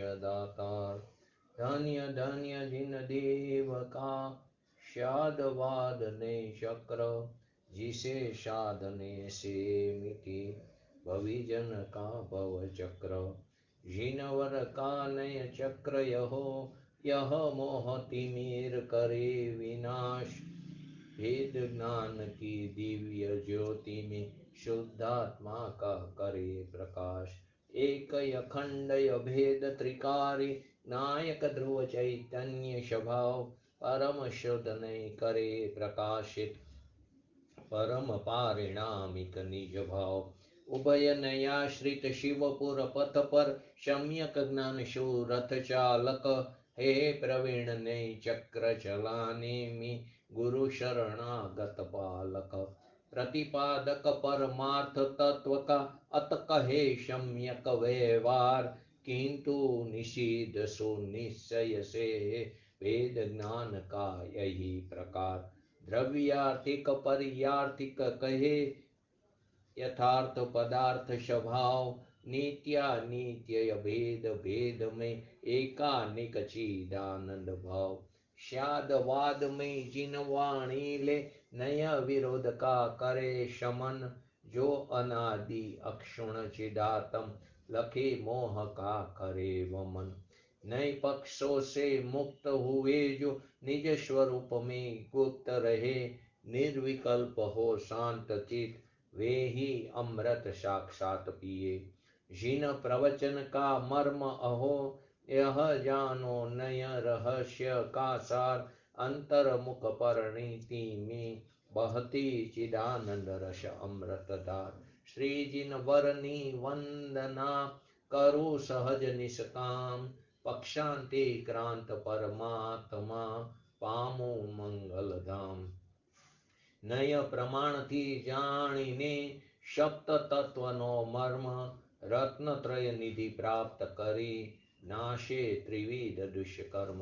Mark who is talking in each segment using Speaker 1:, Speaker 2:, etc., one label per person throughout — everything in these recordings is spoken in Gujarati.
Speaker 1: मनुष्य दातार। धन्य धन्य जिन देव का शादवाद ने चक्र, जिसे साधने से मिटी भविजन का भव चक्र। जिनवर का नय चक्र यह मोह तिमिर करे विनाश, भेद ज्ञान की दिव्य ज्योति में शुद्धात्मा का करे प्रकाश। एक अखंड भेद त्रिकारी नायक ध्रुव चैतन्य स्वभाव, परम शुद्ध नहीं करे प्रकाशित परम पारिणामिक निज भाव। उभय नयाश्रित शिवपुर पथ पर सम्यक ज्ञान शूरथ चालक, हे प्रवीण ने चक्र चलाने में गुरु शरणागत पालक। प्रतिपादक परमार्थ तत्व का अत कहे सम्यक व्यवहार, किंतु निषिद्ध सो निश्चय से वेद ज्ञान का यही प्रकार। द्रव्यार्थिक पर्यार्थिक कहे यथार्थ पदार्थ स्वभाव, नित्यानित्य भेद भेद में एकानिक चिदानंद भाव। शादवाद में जिन वाणी ले नय विरोध का करे शमन, जो अनादि अक्षुण चिदात्म लखे मोह का करे वमन। नए पक्षों से मुक्त हुए जो निज स्वरूप में गुप्त रहे, निर्विकल्प हो शांत चित वे ही अमृत साक्षात पिए। जिन प्रवचन का मर्म अहो यह जानो नय रहस्य का सार, अंतर्मुख परिणीति में बहती चिदानंद रस अमृतधार। श्री जिन वरनी वंदना करो सहज निष्काम, पक्षांति क्रांत परमात्मा पामो मंगल धाम। नय प्रमाण थी जाणीने सप्त तत्व नो मर्म, रत्नत्रय निधि प्राप्त करी नाशे त्रिविध दुष्कर्म।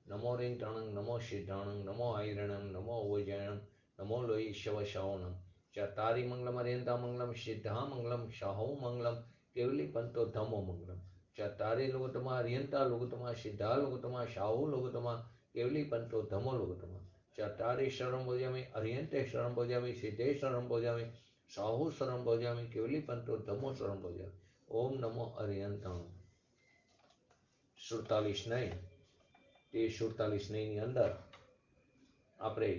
Speaker 1: नमो रिंगटणं नमो सिद्धाणं नमो ऐरणं नमो वैजयणं नमो लोई शव शवणं। चतारी मंगलम अरियंता मंगलम सिद्धा मंगलम शाहौ मंगलम केवली पंतो धमो मंगलम। चतारी लोगतमा अरियंता लोगतमा सिद्धा लोगतमा शाहु लोगतमा केवली पंतो धमो लोगतमा। चतारी शरण भोजामि अरियंते शरण भोजामि सिद्धे शरण भोजामि शाहु शरण भोजामि केवली पंतो धमो शरण भोजामि। ओम नमो अरियंताण। 47 नहीं તે 47 ની અંદર આપણે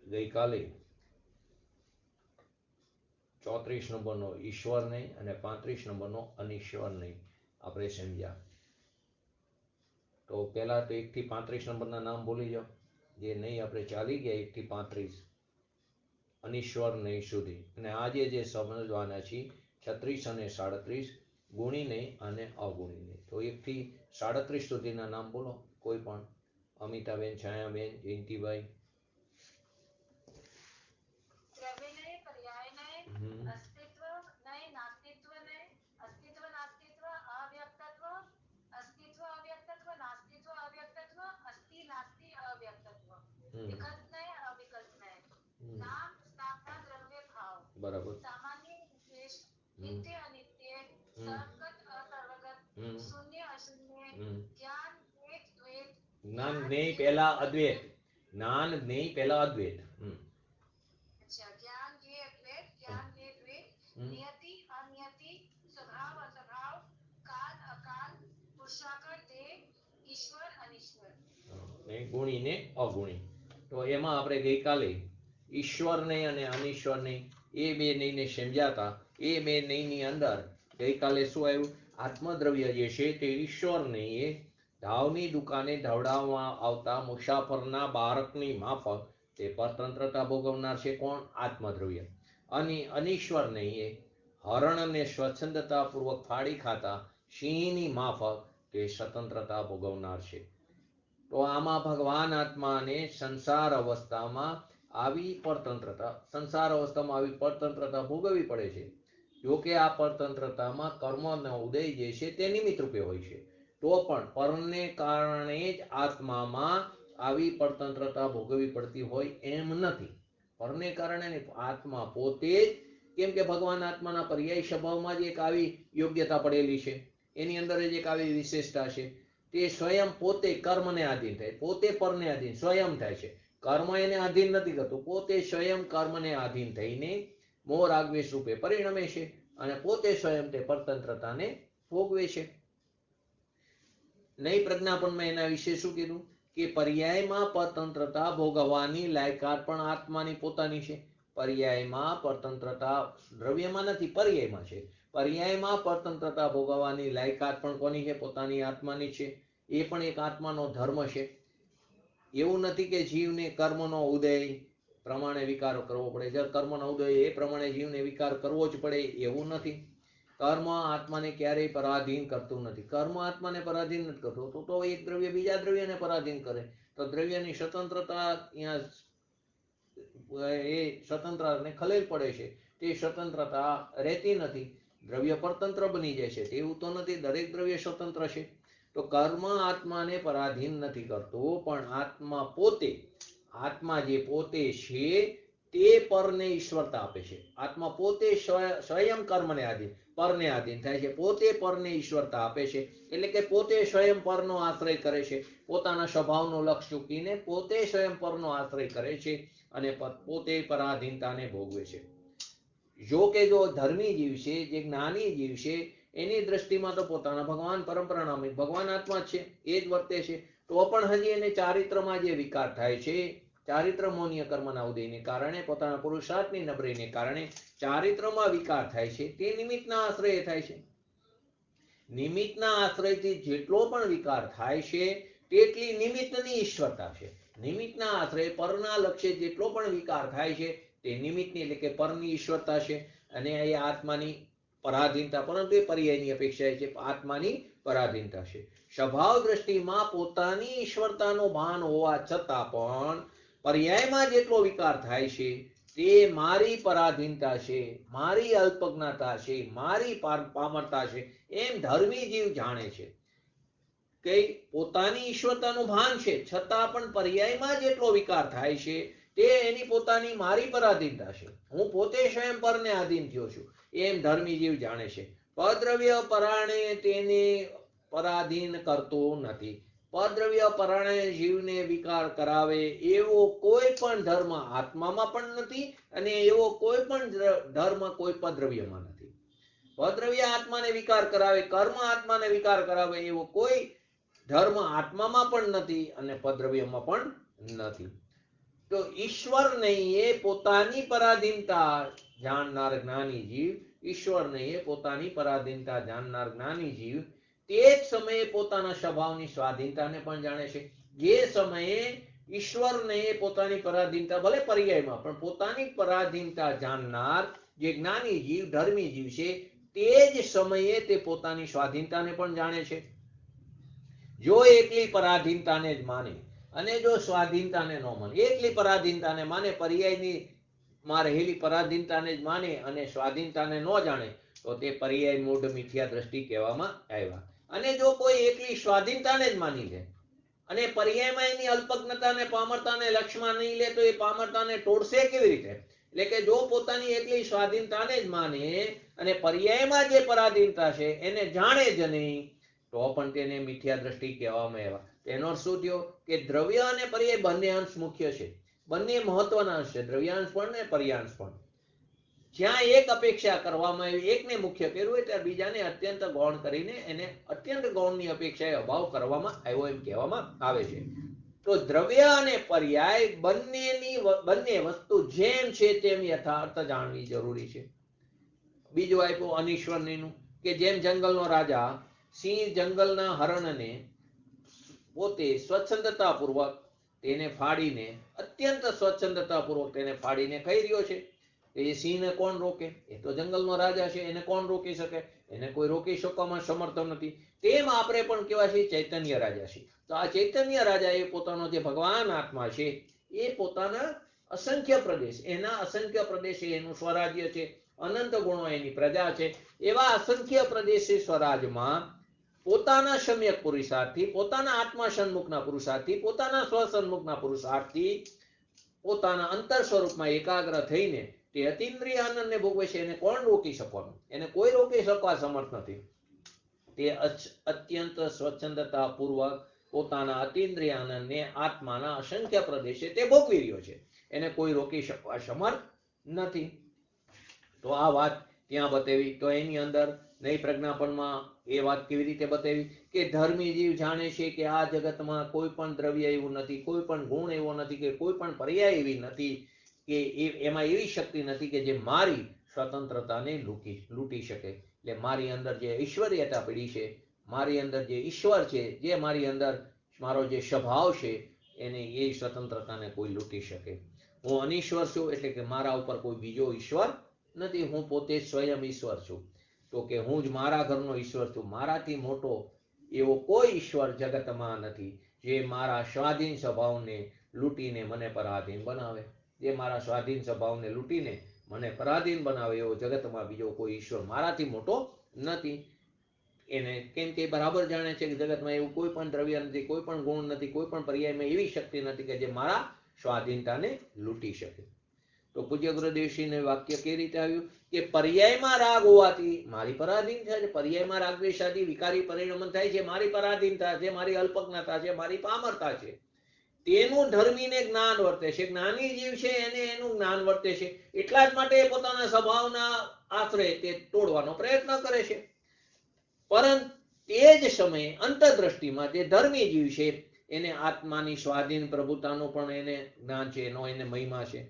Speaker 1: ગઈકાલે 34 નંબરનો ઈશ્વર નહીં અને 35 નંબરનો અનિશ્વર નહીં આપણે સમજ્યા। તો પહેલા તો 1 થી 35 નંબરના નામ ભૂલી જાઓ, જે નહીં આપણે ચાલી ગયા 1 થી 35 અનિશ્વર નહીં સુધી। અને આજે જે સમજવાના છે 36 અને 37 ગુણી નહીં અને અગુણી નહીં। તો 1 થી 37 સુધીના નામ બોલો કોઈ પણ। અમિતાબેન, છાયાબેન, જયંતિભાઈ।
Speaker 2: अस्तित्व नय नास्तित्व नय अस्तित्व नास्तित्व अव्यक्तत्व अस्तित्व अव्यक्तत्व नास्तित्व अव्यक्तत्व अस्ति नास्ति अव्यक्तत्व विकल्प नय अविकल्प नय नाम स्थापना द्रव्य भाव
Speaker 1: बराबर
Speaker 2: सामान्य विशेष नित्य अनित्य सर्वगत असर्वगत शून्य अशून्य ज्ञान द्वैत द्वैत
Speaker 1: ज्ञान नहीं पहला अद्वैत ज्ञान नहीं पहला अद्वैत।
Speaker 2: अच्छा ज्ञान ये अद्वैत ज्ञान ये द्वैत नियति अनियति स्वभाव अस्वभाव काल अकाल पुरुषाकार देह ईश्वर अनिश्वर
Speaker 1: ने गुणी ने अगुणी। तो एमा આપણે ગઈકાલે ઈશ્વર ને અને અનિશ્વર ને એ બે નઈને સમજાતા। એ બે નઈની અંદર ગઈકાલે શું આવ્યું? આત્મદ્રવ્ય જે છે તે ઈશ્વર નહીં એ ધાવની દુકાને ધવડાવવા આવતા મુસાફરના બાળકની માફક તે પરતંત્રતા ભોગવનાર છે કોણ? આત્મદ્રવ્ય। અને અનિશ્વર નહીં એ હરણને સ્વચ્છંદતાપૂર્વક ફાડી ખાતા સિંહની માફક તે સ્વતંત્રતા ભોગવનાર છે। તો આમાં ભગવાન આત્માને સંસાર અવસ્થામાં આવી પરતંત્રતા ભોગવવી પડે છે। જો કે આ પરતંત્રતામાં કર્મનો ઉદય જે છે તે નિમિત્ત રૂપે હોય છે, તો પણ પરને કારણે જ આત્મામાં આવી પરતંત્રતા ભોગવવી પડતી હોય એમ નથી। પરને કારણે આત્મા પોતે જ, કેમ કે ભગવાન આત્માના પર્યાય સ્વભાવમાં જ એક આવી યોગ્યતા પડેલી છે। એની અંદર જ એક આવી વિશેષતા છે, તે સ્વયં પોતે કર્મને આધીન થાય, પોતે પરને આધીન સ્વયં થાય છે. કર્મ એને આધીન નથી કરતું, પોતે સ્વયં કર્મને આધીન થઈને મોહ રાગદ્વેષ રૂપે પરિણમે છે અને પોતે સ્વયં તે પરતંત્રતાને ભોગવે છે. નઈ પ્રજ્ઞાપનમાં એના વિશે શું કીધું કે પર્યાયમાં પરતંત્રતા ભોગવવાની લાયકાત પણ આત્માની પોતાની છે. પર્યાયમાં પરતંત્રતા દ્રવ્યમાં નથી, પર્યાયમાં છે. પર્યાયમાં પરતંત્રતા ભોગવવાની લાયકાત પણ કોની છે? પોતાની આત્માની છે. એ પણ એક આત્માનો ધર્મ છે. એવું નથી કે જીવને કર્મનો ઉદય પ્રમાણે વિકાર કરવો પડે. જ્યારે કર્મનો ઉદય એ પ્રમાણે જીવને વિકાર કરવો જ પડે એવું નથી. કર્મ આત્માને ક્યારેય પરાધીન કરતું નથી. કર્મ આત્માને પરાધીન નથી કરતું. તો એક દ્રવ્ય બીજા દ્રવ્યને પરાધીન કરે તો દ્રવ્યની સ્વતંત્રતા ત્યાં એ સ્વતંત્રતાને ખલેલ પડે છે. તે સ્વતંત્રતા રહેતી નથી, દ્રવ્ય પરતંત્ર બની જાય છે. તેવું તો નથી, દરેક દ્રવ્ય સ્વતંત્ર છે. તો કર્મ આત્માને પરાધીન નથી કરતું, પણ આત્મા પોતે, આત્મા જે પોતે છે તે પરને ઈશ્વરતા આપે છે. આત્મા પોતે સ્વયં કર્મને આધીન, પરને આધીન થાય છે. પોતે પરને ઈશ્વરતા આપે છે. એટલે કે પોતે સ્વયં પરનો આશ્રય કરે છે. પોતાના સ્વભાવનું લક્ષ ચૂકીને પોતે સ્વયં પરનો આશ્રય કરે છે અને પોતે પરાધીનતાને ભોગવે છે. જો કે જો ધર્મી જીવ છે, જે જ્ઞાની જીવ છે, એની દ્રષ્ટિમાં તો પોતાના ભગવાન પરંપરાના ભગવાન આત્મા છે, એ જ વર્તે છે. તો પણ હજી એને ચારિત્રમાં જે વિકાર થાય છે, ચારિત્ર મોનીય કર્મના ઉદયને કારણે, પોતાના પુરુષાર્થની નબળાઈને કારણે ચારિત્રમાં વિકાર થાય છે, તે નિમિત્તના આશ્રય થાય છે. નિમિત્તના આશ્રયથી જેટલો પણ વિકાર થાય છે તેટલી નિમિત્તની ઈશ્વરતા છે. નિમિત્તના આશ્રય પરના લક્ષ્ય જેટલો પણ વિકાર થાય છે તે નિમિત્તની એટલે કે પરની ઈશ્વરતા છે અને એ આત્માની પરાધીનતા, પરંતુ એ પર્યાયની અપેક્ષા છે, આત્માની પરાધીનતા છે. સ્વભાવ દ્રષ્ટિમાં પોતાની ઈશ્વરતાનો ભાન હોવા છતાં પણ પર્યાયમાં જેટલો વિકાર થાય છે તે મારી પરાધીનતા છે, મારી અલ્પજ્ઞતા છે, મારી પામરતા છે, એમ ધર્મી જીવ જાણે છે. કે પોતાની ઈશ્વરતાનું ભાન છે છતાં પણ પર્યાયમાં જેટલો વિકાર થાય છે તે એની પોતાની મારી પરાધીનતા છે. હું પોતે સ્વયં પરને આધીન થયો છું એમ ધર્મી જીવ જાણે છે. પરદ્રવ્ય પરાણે તેને પરાધીન કરતો નથી. પરદ્રવ્ય પરાણે જીવને વિકાર કરાવે એવો કોઈ પણ ધર્મ આત્મામાં પણ નથી અને એવો કોઈ પણ ધર્મ કોઈ પરદ્રવ્યમાં નથી. પરદ્રવ્ય આત્માને વિકાર કરાવે, કર્મ આત્માને વિકાર કરાવે એવો કોઈ ધર્મ આત્મામાં પણ નથી અને પરદ્રવ્યમાં પણ નથી. તો ઈશ્વર નહીં એ પોતાની પરાધીનતા જાણનાર જ્ઞાની જીવ, ઈશ્વર નહીં એ પોતાની પરાધીનતા જાણનાર જ્ઞાની જીવ તે જ સમયે પોતાના સ્વભાવની સ્વાધીનતાને પણ જાણે છે. જે સમયે ઈશ્વરને એ પોતાની પરાધીનતા, ભલે પર્યાયમાં પણ પોતાની પરાધીનતા જાણનાર જે જ્ઞાની જીવ, ધર્મી જીવ છે, તે જ સમયે તે પોતાની સ્વાધીનતાને પણ જાણે છે. જો એકલી પરાધીનતાને જ માને અને જો સ્વાધીનતાને ન માને, એકલી પરાધીનતાને માને, પર્યાયની માં રહેલી પરાધીનતાને જ માને અને સ્વાધીનતાને ન જાણે તો તે પર્યાય મૂઢ મિથ્યા દ્રષ્ટિ કહેવામાં આવ્યા. અને જો કોઈ એકલી સ્વાધીનતાને જ માની લે અને પર્યાયમાં એની અલ્પજ્ઞતાને પામરતાને લક્ષ્યમાં નહીં લે તો એ પામરતાને તોડશે કેવી રીતે? એટલે કે જો પોતાની એકલી સ્વાધીનતાને જ માને અને પર્યાયમાં જે પરાધીનતા છે એને જાણે જ નહીં તો પણ તેને મિથ્યા દ્રષ્ટિ કહેવામાં આવ્યા. તેનો અર્થ શું થયો કે દ્રવ્ય અને પર્યાય બંને અંશ મુખ્ય છે, બંને મહત્વના અંશ છે, દ્રવ્યાંશ પણ ને પર્યાંશ પણ. જ્યાં એક અપેક્ષા કરવામાં આવી, એકને મુખ્ય કર્યું હોય ત્યારે બીજાને અત્યંત ગૌણ કરીને એને અત્યંત ગૌણની અપેક્ષાએ અભાવ કરવામાં આવ્યો એમ કહેવામાં આવે છે. તો દ્રવ્ય અને પર્યાય બંને વસ્તુ જેમ છે તેમ યથાર્થ જાણવી જરૂરી છે. બીજું આપ્યું અનીશ્વરનીનું કે જેમ જંગલનો રાજા સિંહ જંગલના હરણને પોતે સ્વચ્છંદતાપૂર્વક તેને ફાડીને, અત્યંત સ્વચ્છંદતાપૂર્વક તેને ફાડીને ખાઈ રહ્યો છે. એ સિંહને કોણ રોકે? એ તો જંગલનો રાજા છે, એને કોણ રોકી શકે? એને કોઈ રોકી શકવામાં સમર્થ નથી. તેમ આપણે પણ કેવા છીએ? ચૈતન્ય રાજા છે. તો આ ચૈતન્ય રાજા એ પોતાનો જે ભગવાન આત્મા છે એ પોતાના અસંખ્ય પ્રદેશ, એના અસંખ્ય પ્રદેશ એનું સ્વરાજ્ય છે, અનંત ગુણો એની પ્રજા છે. એવા અસંખ્ય પ્રદેશી સ્વરાજમાં પોતાના સમ્યક પુરુષાર્થથી, પોતાના આત્મા સન્મુખના પુરુષાર્થથી, પોતાના સ્વસન્મુખના પુરુષાર્થથી પોતાના અંતર સ્વરૂપમાં એકાગ્ર થઈને તે અતિન્દ્રિય આનંદને ભોગવે છે. એને કોણ રોકી શકવાનું? એને કોઈ રોકી શકવા સમર્થ નથી. તે અત્યંત સ્વચ્છંદતા પૂર્વક પોતાના અતિન્દ્રિય આનંદને આત્માના અસંખ્ય પ્રદેશે તે ભોગવી રહ્યો છે, એને કોઈ રોકી શકવા સમર્થ નથી. તો આ વાત ત્યાં બતાવી. તો એની અંદર નઈ પ્રજ્ઞાપણમાં એ વાત કેવી રીતે બતાવી કે ધર્મી જીવ જાણે છે કે આ જગતમાં કોઈ પણ દ્રવ્ય એવું નથી, કોઈ પણ ગુણ એવો નથી, કે કોઈ પણ પર્યાય એવી નથી, કે એમાં એવી શક્તિ નથી કે જે મારી સ્વતંત્રતાને લૂંટી શકે. એટલે મારી અંદર જે ઈશ્વરીયતા પડી છે, મારી અંદર જે ઈશ્વર છે, જે મારી અંદર મારો જે સ્વભાવ છે, એને એ સ્વતંત્રતાને કોઈ લૂંટી શકે. હું અનીશ્વર છું, એટલે કે મારા ઉપર કોઈ બીજો ઈશ્વર નથી, હું પોતે સ્વયં ઈશ્વર છું. તો કે હું જ મારા ઘરનો ઈશ્વર છું, મારાથી મોટો એવો કોઈ ઈશ્વર જગતમાં નથી જે મારા સ્વાધીન સ્વભાવને લૂંટીને મને પરાધીન બનાવે. જે મારા સ્વાધીન સ્વભાવને લૂંટીને મને પરાધીન બનાવે એવો જગતમાં બીજો કોઈ ઈશ્વર મારાથી મોટો નથી. એને કેમ કે બરાબર જાણે છે કે જગતમાં એવું કોઈ પણ દ્રવ્ય નથી, કોઈ પણ ગુણ નથી, કોઈ પણ પર્યાયમાં એવી શક્તિ નથી કે જે મારા સ્વાધીનતાને લૂંટી શકે. તો પૂજ્ય ગુરુદેવશ્રીને વાક્ય કેવી રીતે આવ્યું કે પર્યાયમાં રાગ હોવાથી મારી પરાધીન થાય છે. પર્યાયમાં રાગ દ્વેષાદી વિકારી પરિણમન થાય છે, મારી પરાધીનતા છે, મારી અલ્પજ્ઞતા છે, મારી પામરતા છે. તેનું ધર્મીને જ્ઞાન વર્તે છે, જ્ઞાની જીવ છે એને એનું જ્ઞાન વર્તે છે. એટલા જ માટે પોતાના સ્વભાવના આશરે તે તોડવાનો પ્રયત્ન કરે છે. પરંતુ તે જ સમયે અંતરદ્રષ્ટિમાં જે ધર્મી જીવ છે એને આત્માની સ્વાધીન પ્રભુતાનું પણ એને જ્ઞાન છે, એનો એને મહિમા છે.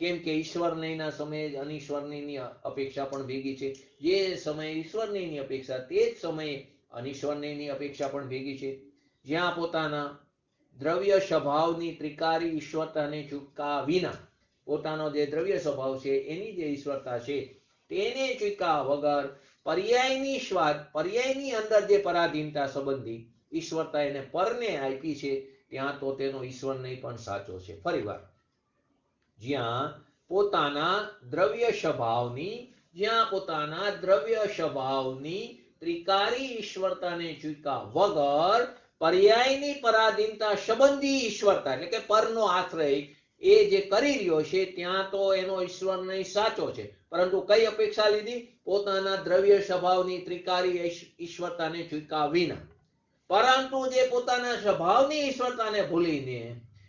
Speaker 1: કેમ કે ઈશ્વર નહીંના સમયે અનીશ્વરની અપેક્ષા પણ ભેગી છે. જે સમયે ઈશ્વર નહીંની અપેક્ષા, તે જ સમયે અનીશ્વર નહીંની અપેક્ષા પણ ભેગી છે. જ્યાં પોતાના દ્રવ્ય સ્વભાવની ત્રિકારી ઈશ્વરતાને ચૂકા વિના પોતાનો જે દ્રવ્ય સ્વભાવ છે એની જે ઈશ્વરતા છે તેને ચૂકા વગર પર્યાયની અંદર જે પરાધીનતા સંબંધી ઈશ્વરતા એને પરને આપી છે, ત્યાં તો તેનો ઈશ્વર નહીં પણ સાચો છે. ફરીવાર, જ્યાં પોતાના દ્રવ્ય સ્વભાવની ત્રિકારી ઈશ્વરતાને ચૂકા વગર પર્યાયની પરાધીનતા સંબંધી ઈશ્વરતા એટલે કે પરનો આશ્રય એ જે કરી રહ્યો છે ત્યાં તો એનો ઈશ્વર નહીં સાચો છે. પરંતુ કઈ અપેક્ષા લીધી? પોતાના દ્રવ્ય સ્વભાવની ત્રિકારી ઈશ્વરતાને ચૂકા વિના. પરંતુ જે પોતાના સ્વભાવની ઈશ્વરતાને ભૂલીને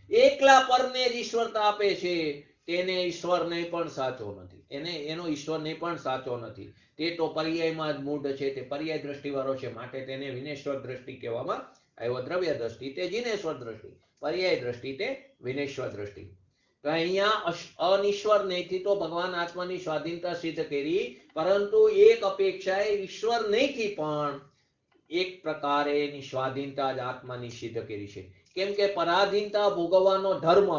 Speaker 1: એકલા પરને જ ઈશ્વરતા આપે છે, તેને ઈશ્વર નહીં પણ સાચો નથી. એનો ઈશ્વર નહીં પણ સાચો નથી. તે તો પર્યાયમાં જ મૂઢ છે, તે પર્યાય દ્રષ્ટિ વાળો છે, માટે તેને વિનેશ્વર દ્રષ્ટિ કહેવામાં આવ્યો. દ્રવ્ય દ્રષ્ટિ તે જીનેશ્વર દ્રષ્ટિ, પર્યાય દ્રષ્ટિ તે વિનેશ્વર દ્રષ્ટિ. તો અહીંયા અનિશ્વર નહીંથી તો ભગવાન આત્માની સ્વાધીનતા સિદ્ધ કરી, પરંતુ એક અપેક્ષાએ ઈશ્વર નહીંથી પણ એક પ્રકારે એની સ્વાધીનતા જ આત્માની સિદ્ધ કરી છે. કેમ કે પરાધીનતા ભોગવવાનો ધર્મ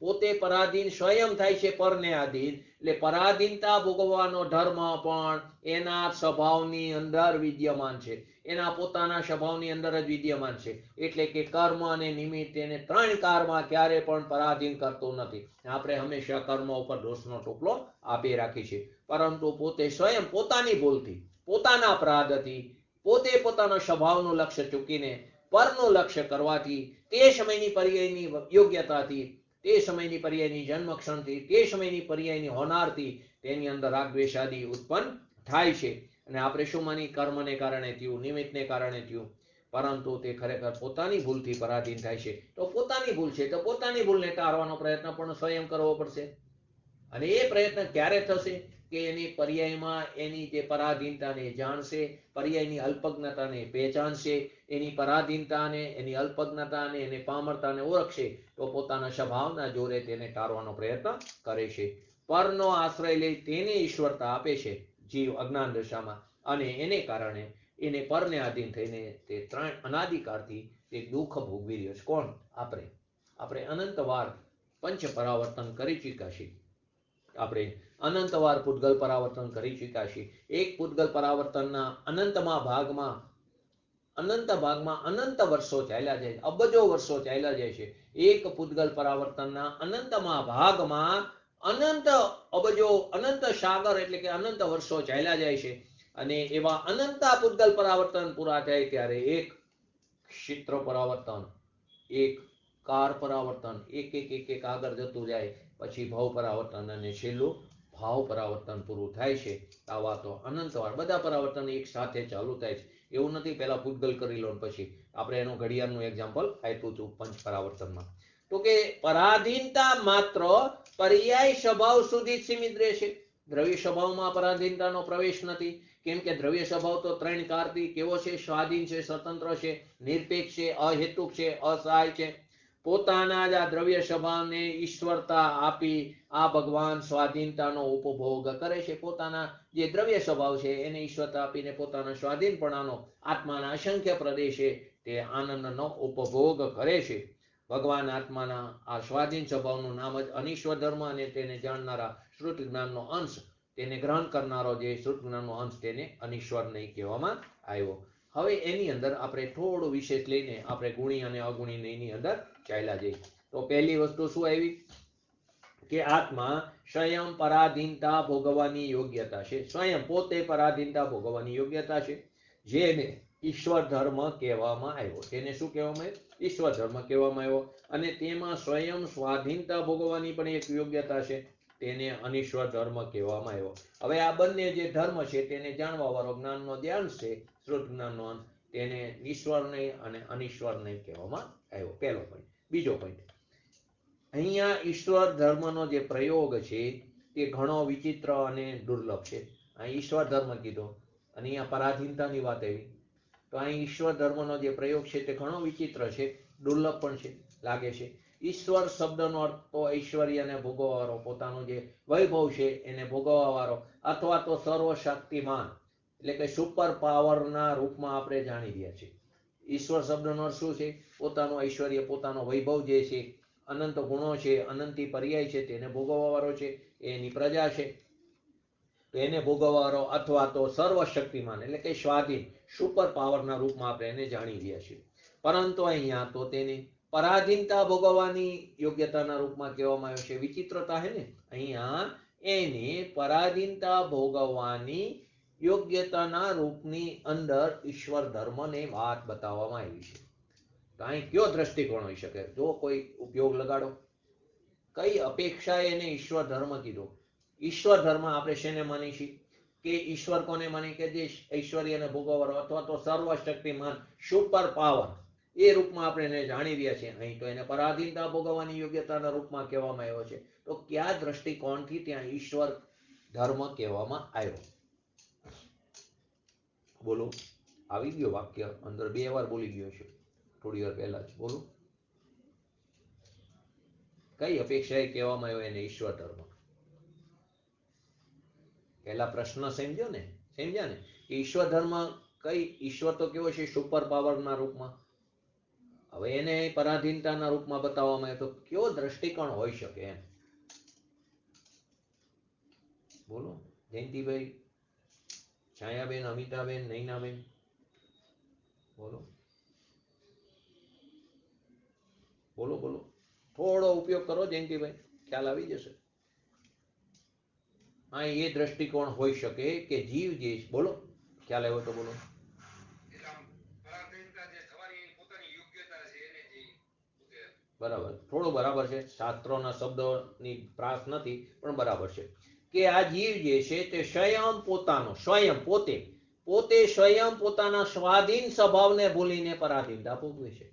Speaker 1: પોતે પરાધીન સ્વયં થાય છે પરને આધીન, એટલે પરાધીનતા ભોગવવાનો ધર્મ પણ એના સ્વભાવની અંદર વિદ્યમાન છે, એના પોતાના સ્વભાવની અંદર જ વિદ્યમાન છે. એટલે કે કર્મ અને નિમિત્ત એને ત્રણ કાળમાં ક્યારે પણ પરાધીન કરતો નથી. આપણે હંમેશા કર્મ ઉપર દોષનો ટોપલો આપી રાખી છે, પરંતુ પોતે સ્વયં પોતાની ભૂલથી, પોતાના અપરાધથી, પોતે પોતાના સ્વભાવનું લક્ષ્ય ચૂકીને પરનું લક્ષ્ય કરવાથી, તે સમયની પર્યાયની યોગ્યતાથી, તે સમયની પર્યાયની જન્મક્ષણથી, તે સમયની પર્યાયની હોનારથી તેની અંદર રાગ દ્વેષાદી ઉત્પન્ન થાય છે. અને આપણે શું માની? કર્મને કારણે થયું, નિમિત્તને કારણે થયું, પરંતુ તે ખરેખર પોતાની ભૂલથી પરાધીન થાય છે. તો પોતાની ભૂલ છે, તો પોતાની ભૂલને ટાળવાનો પ્રયત્ન પણ સ્વયં કરવો પડશે. અને એ પ્રયત્ન ક્યારે થશે? કે એની પર્યાયમાં એની જે પરાધીનતાને જાણશે, પર્યાયની અલ્પજ્ઞતાને પહેચાનશે, એની પરાધીનતાને, એની અલ્પજ્ઞતાને, એની પામરતાને ઓળખશે, તો પોતાના સ્વભાવના જોરે તેને ટાળવાનો પ્રયત્ન કરે છે. પરનો આશ્રય લઈ તેને ઈશ્વરતા આપે છે જીવ અજ્ઞાન દશામાં, અને એને કારણે એને પરને આધીન થઈને તે ત્રણ અનાદિકાળથી તે દુઃખ ભોગવી રહ્યો છે. કોણ? આપણે અનંતવાર પંચ પરાવર્તન કરી ચૂક્યા છીએ. આપણે અનંતવાર પૂતગલ પરાવર્તન કરી ચૂક્યા છીએ. એક પૂતગલ પરાવર્તનના અનંત ભાગમાં અનંત વર્ષો ચાલ્યા જાય, અબજો વર્ષો ચાલ્યા જાય છે. એક પૂતગલ પરાવર્તનના અનંતમાં ભાગમાં અનંત અબજો, અનંત સાગર એટલે કે અનંત વર્ષો ચાલ્યા જાય છે. અને એવા અનંત પૂતગલ પરાવર્તન પૂરા થાય ત્યારે એક ક્ષિત્ર પરાવર્તન, એક કાર પરાવર્તન, એક આગળ જતું જાય, પછી ભાવ પરાવર્તન અને છેલ્લું ભાવ પરાવર્તન પૂરું થાય છે. આવા તો અનંતવાર બધા પરાવર્તન એક સાથે ચાલુ થાય છે. એવું નથી પહેલા પૂતગલ કરી લો પછી આપણે એનું ઘડિયાળનું એક્ઝામ્પલ આપ્યું હતું પંચ પરાવર્તનમાં. તો કે પરાધીનતા માત્ર પર્યાય સ્વભાવ સુધી સીમિત રહેશે. દ્રવ્ય સ્વભાવમાં પરાધીનતાનો પ્રવેશ નથી, કેમ કે દ્રવ્ય સ્વભાવ તો ત્રણ કારથી કેવો છે? સ્વાધીન છે, સ્વતંત્ર છે, નિરપેક્ષ છે, અહેતુક છે, અસહાય છે. પોતાના જ આ દ્રવ્ય સ્વભાવને ઈશ્વરતા આપી આ ભગવાન સ્વાધીનતાનો ઉપભોગ કરે છે. પોતાના જે દ્રવ્ય સ્વભાવ છે એને ઈશ્વરતા આપીને પોતાના સ્વાધીનપણાનો આત્માના અસંખ્ય પ્રદેશે તે આનંદનો ઉપભોગ કરે છે. ભગવાન આત્માના આ સ્વાધીન સ્વભાવનું નામ જ અનિશ્વર ધર્મ, અને તેને જાણનારા શ્રુત જ્ઞાનનો અંશ, તેને ગ્રહણ કરનારો જે શ્રુત જ્ઞાનનો અંશ, તેને અનિશ્વર નહીં કહેવામાં આવ્યો. હવે એની અંદર આપણે થોડું વિશેષ લઈને આપણે ગુણી અને અગુણી નહીંની અંદર ચાલ્યા જઈએ. તો પહેલી વસ્તુ શું આવી કે આત્મા સ્વયં પરાધીનતા ભોગવવાની યોગ્યતા છે. સ્વયં પોતે પરાધીનતા ભોગવવાની યોગ્યતા છે, જેને ઈશ્વર ધર્મ કહેવામાં આવ્યો. તેને શું કહેવામાં આવ્યો? ઈશ્વર ધર્મ કહેવામાં આવ્યો. અને તેમાં સ્વયં સ્વાધીનતા ભોગવવાની પણ એક યોગ્યતા છે, તેને અનિશ્વર ધર્મ કહેવામાં આવ્યો. હવે આ બંને જે ધર્મ છે તેને જાણવા વાળો જ્ઞાનનો જે અંશ છે, શ્રુત જ્ઞાનનો અંશ, તેને ઈશ્વર નહીં અને અનિશ્વર નહીં કહેવામાં આવ્યો. પહેલો પોઈન્ટ. બીજો પોઈન્ટ, અહીંયા ઈશ્વર ધર્મનો જે પ્રયોગ છે તે ઘણો વિચિત્ર અને દુર્લભ છે. અહીં ઈશ્વર ધર્મ કીધો અને અહીંયા પરાધીનતાની વાત આવી, તો અહીં ઈશ્વર ધર્મનો જે પ્રયોગ છે તે ઘણો વિચિત્ર છે, દુર્લભ પણ છે, લાગે છે. ઈશ્વર શબ્દનો અર્થ તો ઐશ્વર્યને ભોગવવાવાળો, પોતાનો જે વૈભવ છે એને ભોગવવાવાળો, અથવા તો સર્વશક્તિમાન એટલે કે સુપર પાવરના રૂપમાં આપણે જાણી રહ્યા છીએ. ઈશ્વર શબ્દનો અર્થ શું છે? પોતાનું ઐશ્વર્ય, પોતાનો વૈભવ જે છે, અનંત ગુણો છે, અનંતી પર્યાય છે, તેને ભોગવવાવાળો છે, એની પ્રજા છે, તો એને ભોગવવાવાળો, અથવા તો સર્વશક્તિમાન એટલે કે સ્વાધીન, સુપર પાવરના રૂપમાં આપણે એને જાણી રહ્યા છીએ. પરંતુ અહીંયા તો તેને પરાધીનતા ભોગવવાની યોગ્યતાના રૂપમાં કહેવામાં આવ્યો છે. વિચિત્રતા હે ને, અહીંયા એને પરાધીનતા ભોગવવાની યોગ્યતાના રૂપની અંદર ઈશ્વર ધર્મને વાત બતાવવામાં આવી છે. તો અહીં કયો દ્રષ્ટિકોણ હોઈ શકે? જો કોઈ ઉપયોગ લગાડો, કઈ અપેક્ષાએ એને ઈશ્વર ધર્મ કીધો? ઈશ્વર ધર્મ આપણે શેને માની છીએ? કે ઈશ્વર કોને માની? કે જે ઐશ્વર્યને ભોગવવાળો અથવા તો સર્વશક્તિમાન, સુપર પાવર, એ રૂપમાં આપણે એને જાણી રહ્યા છીએ. અહીં તો એને પરાધીનતા ભોગવવાની યોગ્યતાના રૂપમાં કહેવામાં આવ્યો છે. તો કયા દ્રષ્ટિકોણથી ત્યાં ઈશ્વર ધર્મ કહેવામાં આવ્યો? બોલો. આવી ગયો વાક્ય અંદર, 2 વાર બોલી ગયો છે થોડી વાર પહેલા જ. બોલો, કઈ અપેક્ષાએ કહેવામાં આવ્યો એને ઈશ્વર ધર્મ? પહેલા પ્રશ્ન સમજ્યો ને, સમજ્યા ને કે ઈશ્વર ધર્મ કઈ? ઈશ્વર તો કેવો છે? સુપર પાવરના રૂપમાં. હવે એને પરાધીનતાના રૂપમાં બતાવવામાં આવે તો કયો દ્રષ્ટિકોણ હોઈ શકે એમ? બોલો જયંતિભાઈ, છાયાબેન, અમિતાબેન, નૈનાબેન, બોલો બોલો બોલો. થોડો ઉપયોગ કરો જયંતિભાઈ, ખ્યાલ આવી જશે. હા, એ દ્રષ્ટિકોણ હોઈ શકે કે જીવ જે, બોલો ખ્યાલ આવ્યો તો બોલો. બરાબર, થોડું બરાબર છે, શાસ્ત્રોના શબ્દોની પ્રાસ નથી પણ બરાબર છે કે આ જીવ જે છે તે સ્વયં પોતાનો, સ્વયં પોતે સ્વયં પોતાના સ્વાધીન સ્વભાવને ભૂલીને પરાધીનતા ભોગવે છે.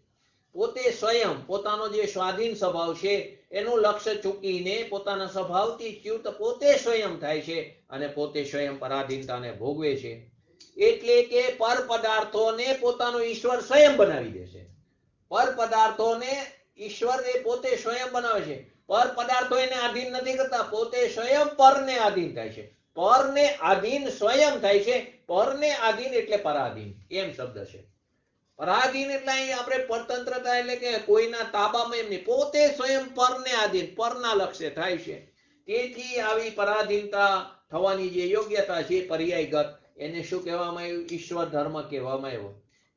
Speaker 1: પોતે સ્વયં પોતાનો જે સ્વાધીન સ્વભાવ છે એનું લક્ષ્ય ચૂકીને પોતાના સ્વભાવથી ચ્યુત પોતે સ્વયં થાય છે અને પોતે સ્વયં પરાધીનતાને ભોગવે છે. એટલે કે પર પદાર્થોને પોતાનો ઈશ્વર સ્વયં બનાવી દે છે. પર પદાર્થોને ઈશ્વર એ પોતે સ્વયં બનાવે છે. પર પદાર્થો એને આધીન નથી કરતા, પોતે સ્વયં પરને આધીન થાય છે. પરને આધીન સ્વયં થાય છે. પરને આધીન એટલે પરાધીન, એમ શબ્દ છે. પરાધીન એટલે અહીં આપણે પરતંત્રતા એટલે કે કોઈના તાબામાં એમ નહીં, પોતે સ્વયં પરને આધીન, પરના લક્ષ્ય થાય છે. તેથી આવી પરાધીનતા થવાની જે યોગ્યતા છે પર્યાયગત, એને શું કહેવામાં આવ્યું? ઈશ્વર ધર્મ કહેવામાં આવ્યો.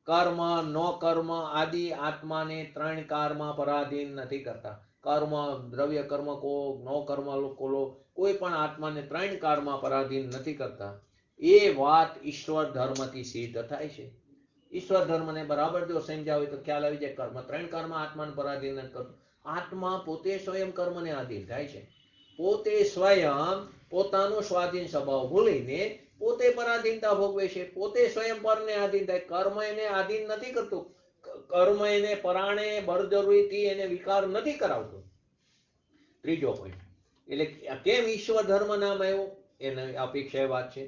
Speaker 1: કર્મ, નો કર્મ આદિ આત્માને 3 કારમાં પરાધીન નથી કરતા. કર્મ, દ્રવ્ય કર્મ કો, નો કર્મ કો, કોઈ પણ આત્માને 3 કારમાં પરાધીન નથી કરતા. એ વાત ઈશ્વર ધર્મથી સિદ્ધ થાય છે. ઈશ્વર ધર્મને બરાબર જો સમજાવે તો ખ્યાલ આવી જાય. કર્મ 3 કારમાં આત્માને પરાધીન નથી કરતો. આત્મા પોતે સ્વયં કર્મને આધીન થાય છે. પોતે સ્વયં પોતાનો સ્વાધીન સ્વભાવ ભૂલીને પોતે પરાધીનતા ભોગવે છે, પોતે સ્વયં પરને આધીન થાય. કર્મ એને આધીન નથી કરતું, કર્મ એને પરાણે બળજબરીથી એને વિકાર નથી કરાવતું. ત્રીજો પોઈન્ટ. એટલે કેમ ઈશ્વર ધર્મ નામ આવ્યું એને અપેક્ષા વાત છે.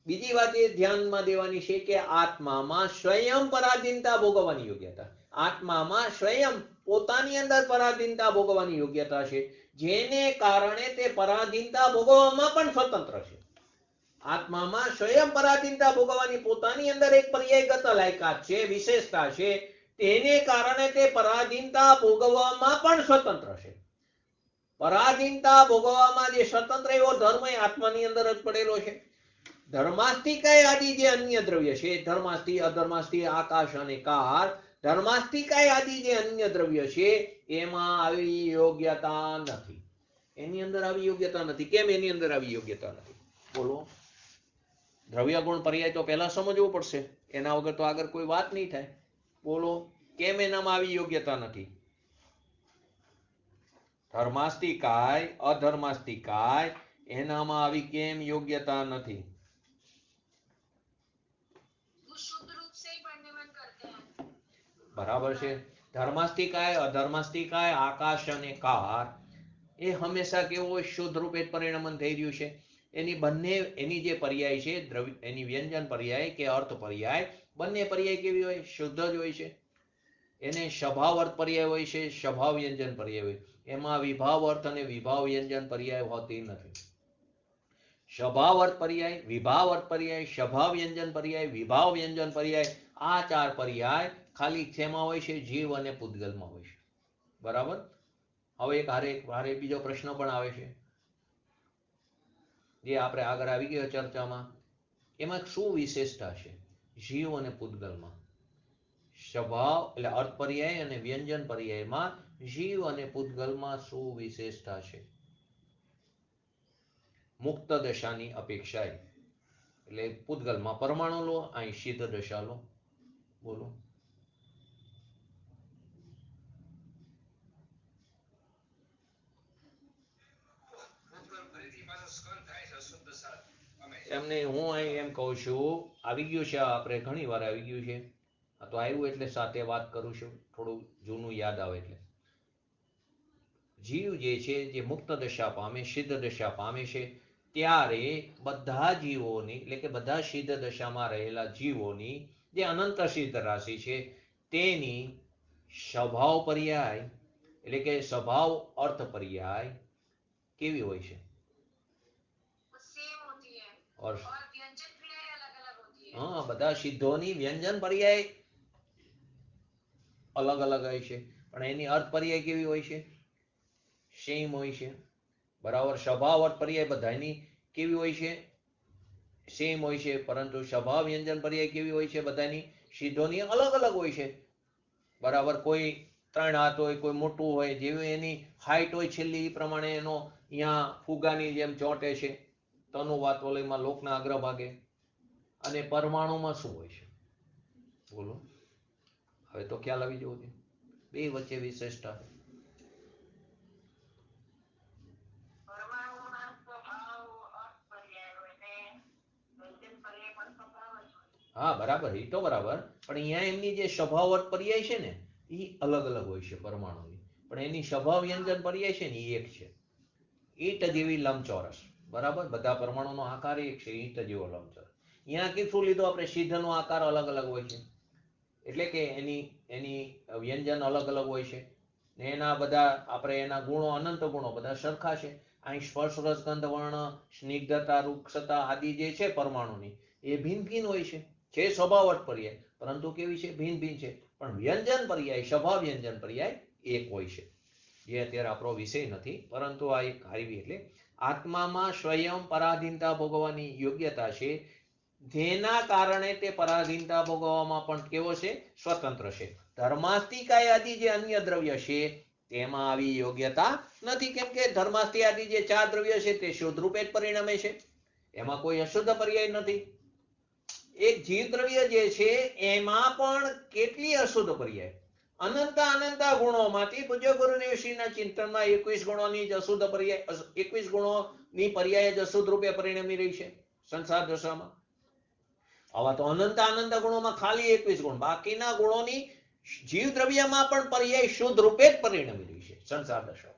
Speaker 1: બીજી વાત એ ધ્યાનમાં દેવાની છે કે આત્મામાં સ્વયં પરાધીનતા ભોગવવાની યોગ્યતા, આત્મામાં સ્વયં પોતાની અંદર પરાધીનતા ભોગવવાની યોગ્યતા છે, જેને કારણે તે પરાધીનતા ભોગવવામાં પણ સ્વતંત્ર છે. આત્મામાં સ્વયં પરાધીનતા ભોગવવાની પોતાની અંદર એક પર્યાયગત લાયકાત છે, વિશેષતા છે, તેને કારણે તે પરાધીનતા ભોગવવામાં પણ સ્વતંત્ર છે. પરાધીનતા ભોગવવામાં જે સ્વતંત્ર એવો ધર્મ એ આત્માની અંદર જ પડેલો છે. ધર્માસ્તિકાય આદિ જે અન્ય દ્રવ્ય છે, ધર્માસ્તિ અધર્માસ્તિ આકાશ અને કાર, ધર્માસ્તિકાય આદિ જે અન્ય દ્રવ્ય છે એમાં આવી યોગ્યતા નથી. એની અંદર આવી યોગ્યતા નથી. કેમ એની અંદર આવી યોગ્યતા નથી? બોલો. દ્રવ્ય ગુણ પર્યાય તો પહેલા સમજવું પડશે, એના વગર તો આગળ કોઈ વાત નહીં થાય. બોલો, કેમ એનામાં આવી યોગ્યતા નથી? ધર્માસ્તિકાય અધર્માસ્તિકાય એનામાં આવી કેમ યોગ્યતા નથી? બરાબર છે. ધર્માસ્તિકાય અધર્માસ્તિકાય આકાશ અને કાર એ હંમેશા કેવું હોય? શુદ્ધ રૂપે પરિણમન થઈ રહ્યું છે. એની બંને એની જે પર્યાય છે, દ્રવ્ય એની વ્યંજન પર્યાય કે અર્થ પર્યાય, બંને પર્યાય કેવી હોય? શુદ્ધ જ હોય છે. એને સ્વભાવ અર્થ પર્યાય હોય છે, સ્વભાવ વ્યંજન પર્યાય હોય. એમાં વિભાવ અર્થ અને વિભાવ વ્યંજન પર્યાય હોતી નથી. સ્વભાવ અર્થ પર્યાય, વિભાવ અર્થ પર્યાય, સ્વભાવ વ્યંજન પર્યાય, વિભાવ વ્યંજન પર્યાય, આ ચાર પર્યાય ખાલી શેમાં હોય છે? જીવ અને પૂતગલમાં હોય છે. બરાબર. હવે એક હારે બીજો પ્રશ્ન પણ આવે છે, જે આપણે આગળ આવી ગયો ચર્ચામાં. એમાં શું વિશેષતા છે જીવ અને પૂતગલમાં? સ્વભાવ એટલે અર્થ પર્યાય અને વ્યંજન પર્યાયમાં જીવ અને પૂતગલમાં શું વિશેષતા છે? મુક્ત દશાની અપેક્ષાએ. એટલે પૂતગલમાં પરમાણુ લો, અહીં સિદ્ધ દશા લો. બોલો. એમને હું અહીં એમ કહું છું, આવી ગયું છે, આપણે ઘણી વાર આવી ગયું છે, તો આવ્યું એટલે સાથે વાત કરું છું, થોડું જૂનું યાદ આવે એટલે. જીવ જે છે જે મુક્ત દશા પામે, સિદ્ધ દશા પામે છે, ત્યારે બધા જીવોની એટલે કે બધા સિદ્ધ દશામાં રહેલા જીવોની જે અનંત સિદ્ધ રાશિ છે તેની સ્વભાવ પર્યાય એટલે કે સ્વભાવ અર્થ પર્યાય કેવી હોય છે? और हाँ, બધા સિદ્ધોની વ્યંજન પર્યાય અલગ અલગ હોય છે, પણ એની અર્થ પર્યાય કેવી હોય છે? સેમ હોય છે. બરાબર. સ્વભાવ અર્થ પર્યાય બધાની કેવી હોય છે? સેમ હોય છે. પરંતુ સ્વભાવ વ્યંજન પર્યાય કેવી હોય છે? બધાની સિદ્ધોની અલગ અલગ હોય છે. બરાબર. કોઈ 3 હાથ હોય, કોઈ મોટું હોય, જેવી એની હાઈટ હોય છેલ્લી એ પ્રમાણે એનો અહીંયા ફુગાની જેમ ચોંટે છે તનુવાત વલયમાં લોકના અગ્રભાગે. અને પરમાણુમાં શું હોય છે? બોલો. હવે તો ખ્યાલ આવી જવો જોઈએ. બે વચ્ચે વિશેષતા. હા, બરાબર. એ તો બરાબર. પણ અહીંયા એમની જે સ્વભાવ અર્થ પર્યાય છે ને એ અલગ અલગ હોય છે પરમાણુની. પણ એની સ્વભાવ વ્યંજન પર્યાય છે ને એ એક છે. ઈંટ જેવી લંબચોરસ. બરાબર. બધા પરમાણુનો આકાર એક છે, ઈંટ જેવો લંબચોરસ. અહીંયા કેટલું લીધું આપણે? સિદ્ધનો આકાર અલગ અલગ હોય છે, એટલે કે એની વ્યંજન અલગ અલગ હોય છે ને એના બધા આપણે એના ગુણો અનંત ગુણો બધા સરખા છે. અહીં સ્પર્શ રસ ગંધ વર્ણ સ્નિગ્ધતા રૂક્ષતા આદિ જે છે પરમાણુની એ ભિન્ન ભિન્ન હોય છે સ્વભાવ અર્થ પર્યાય, પરંતુ કેવી છે? ભિન્ન ભિન્ન છે. પણ વ્યંજન પર્યાય સ્વભાવ વ્યંજન પર્યાય એક હોય છે, જે અત્યારે આપણો વિષય નથી, પરંતુ આ એક આવી એટલે આત્મામાં સ્વયં પરાધીનતા ભોગવવાની યોગ્યતા છે, જેના કારણે તે પરાધીનતા ભોગવવામાં પણ કેવો છે? સ્વતંત્ર છે. ધર્માસ્તિકાય આદિ જે અન્ય દ્રવ્ય છે તેમાં આવી યોગ્યતા નથી, કેમ કે ધર્માસ્તિ આદિ જે 4 દ્રવ્ય છે તે શુદ્ધ રૂપે જ પરિણમે છે, એમાં કોઈ અશુદ્ધ પર્યાય નથી. એક જીવ દ્રવ્ય જે છે એમાં પણ કેટલી અશુદ્ધ પર્યાય? અનંત ગુણોમાંથી પૂજ્ય ગુરુદેવ શ્રીના ચિંતનમાં 21 ગુણોની જ અશુદ્ધ પર્યાય, 21 ગુણોની પર્યાય જ અશુદ્ધ રૂપે પરિણમી રહી છે. સંસાર દશામાં. આવા તો અનંત અનંત ગુણોમાં ખાલી 21 ગુણ, બાકીના ગુણોની જીવ દ્રવ્યમાં પણ પર્યાય શુદ્ધ રૂપે જ પરિણમી રહી છે સંસાર દશા.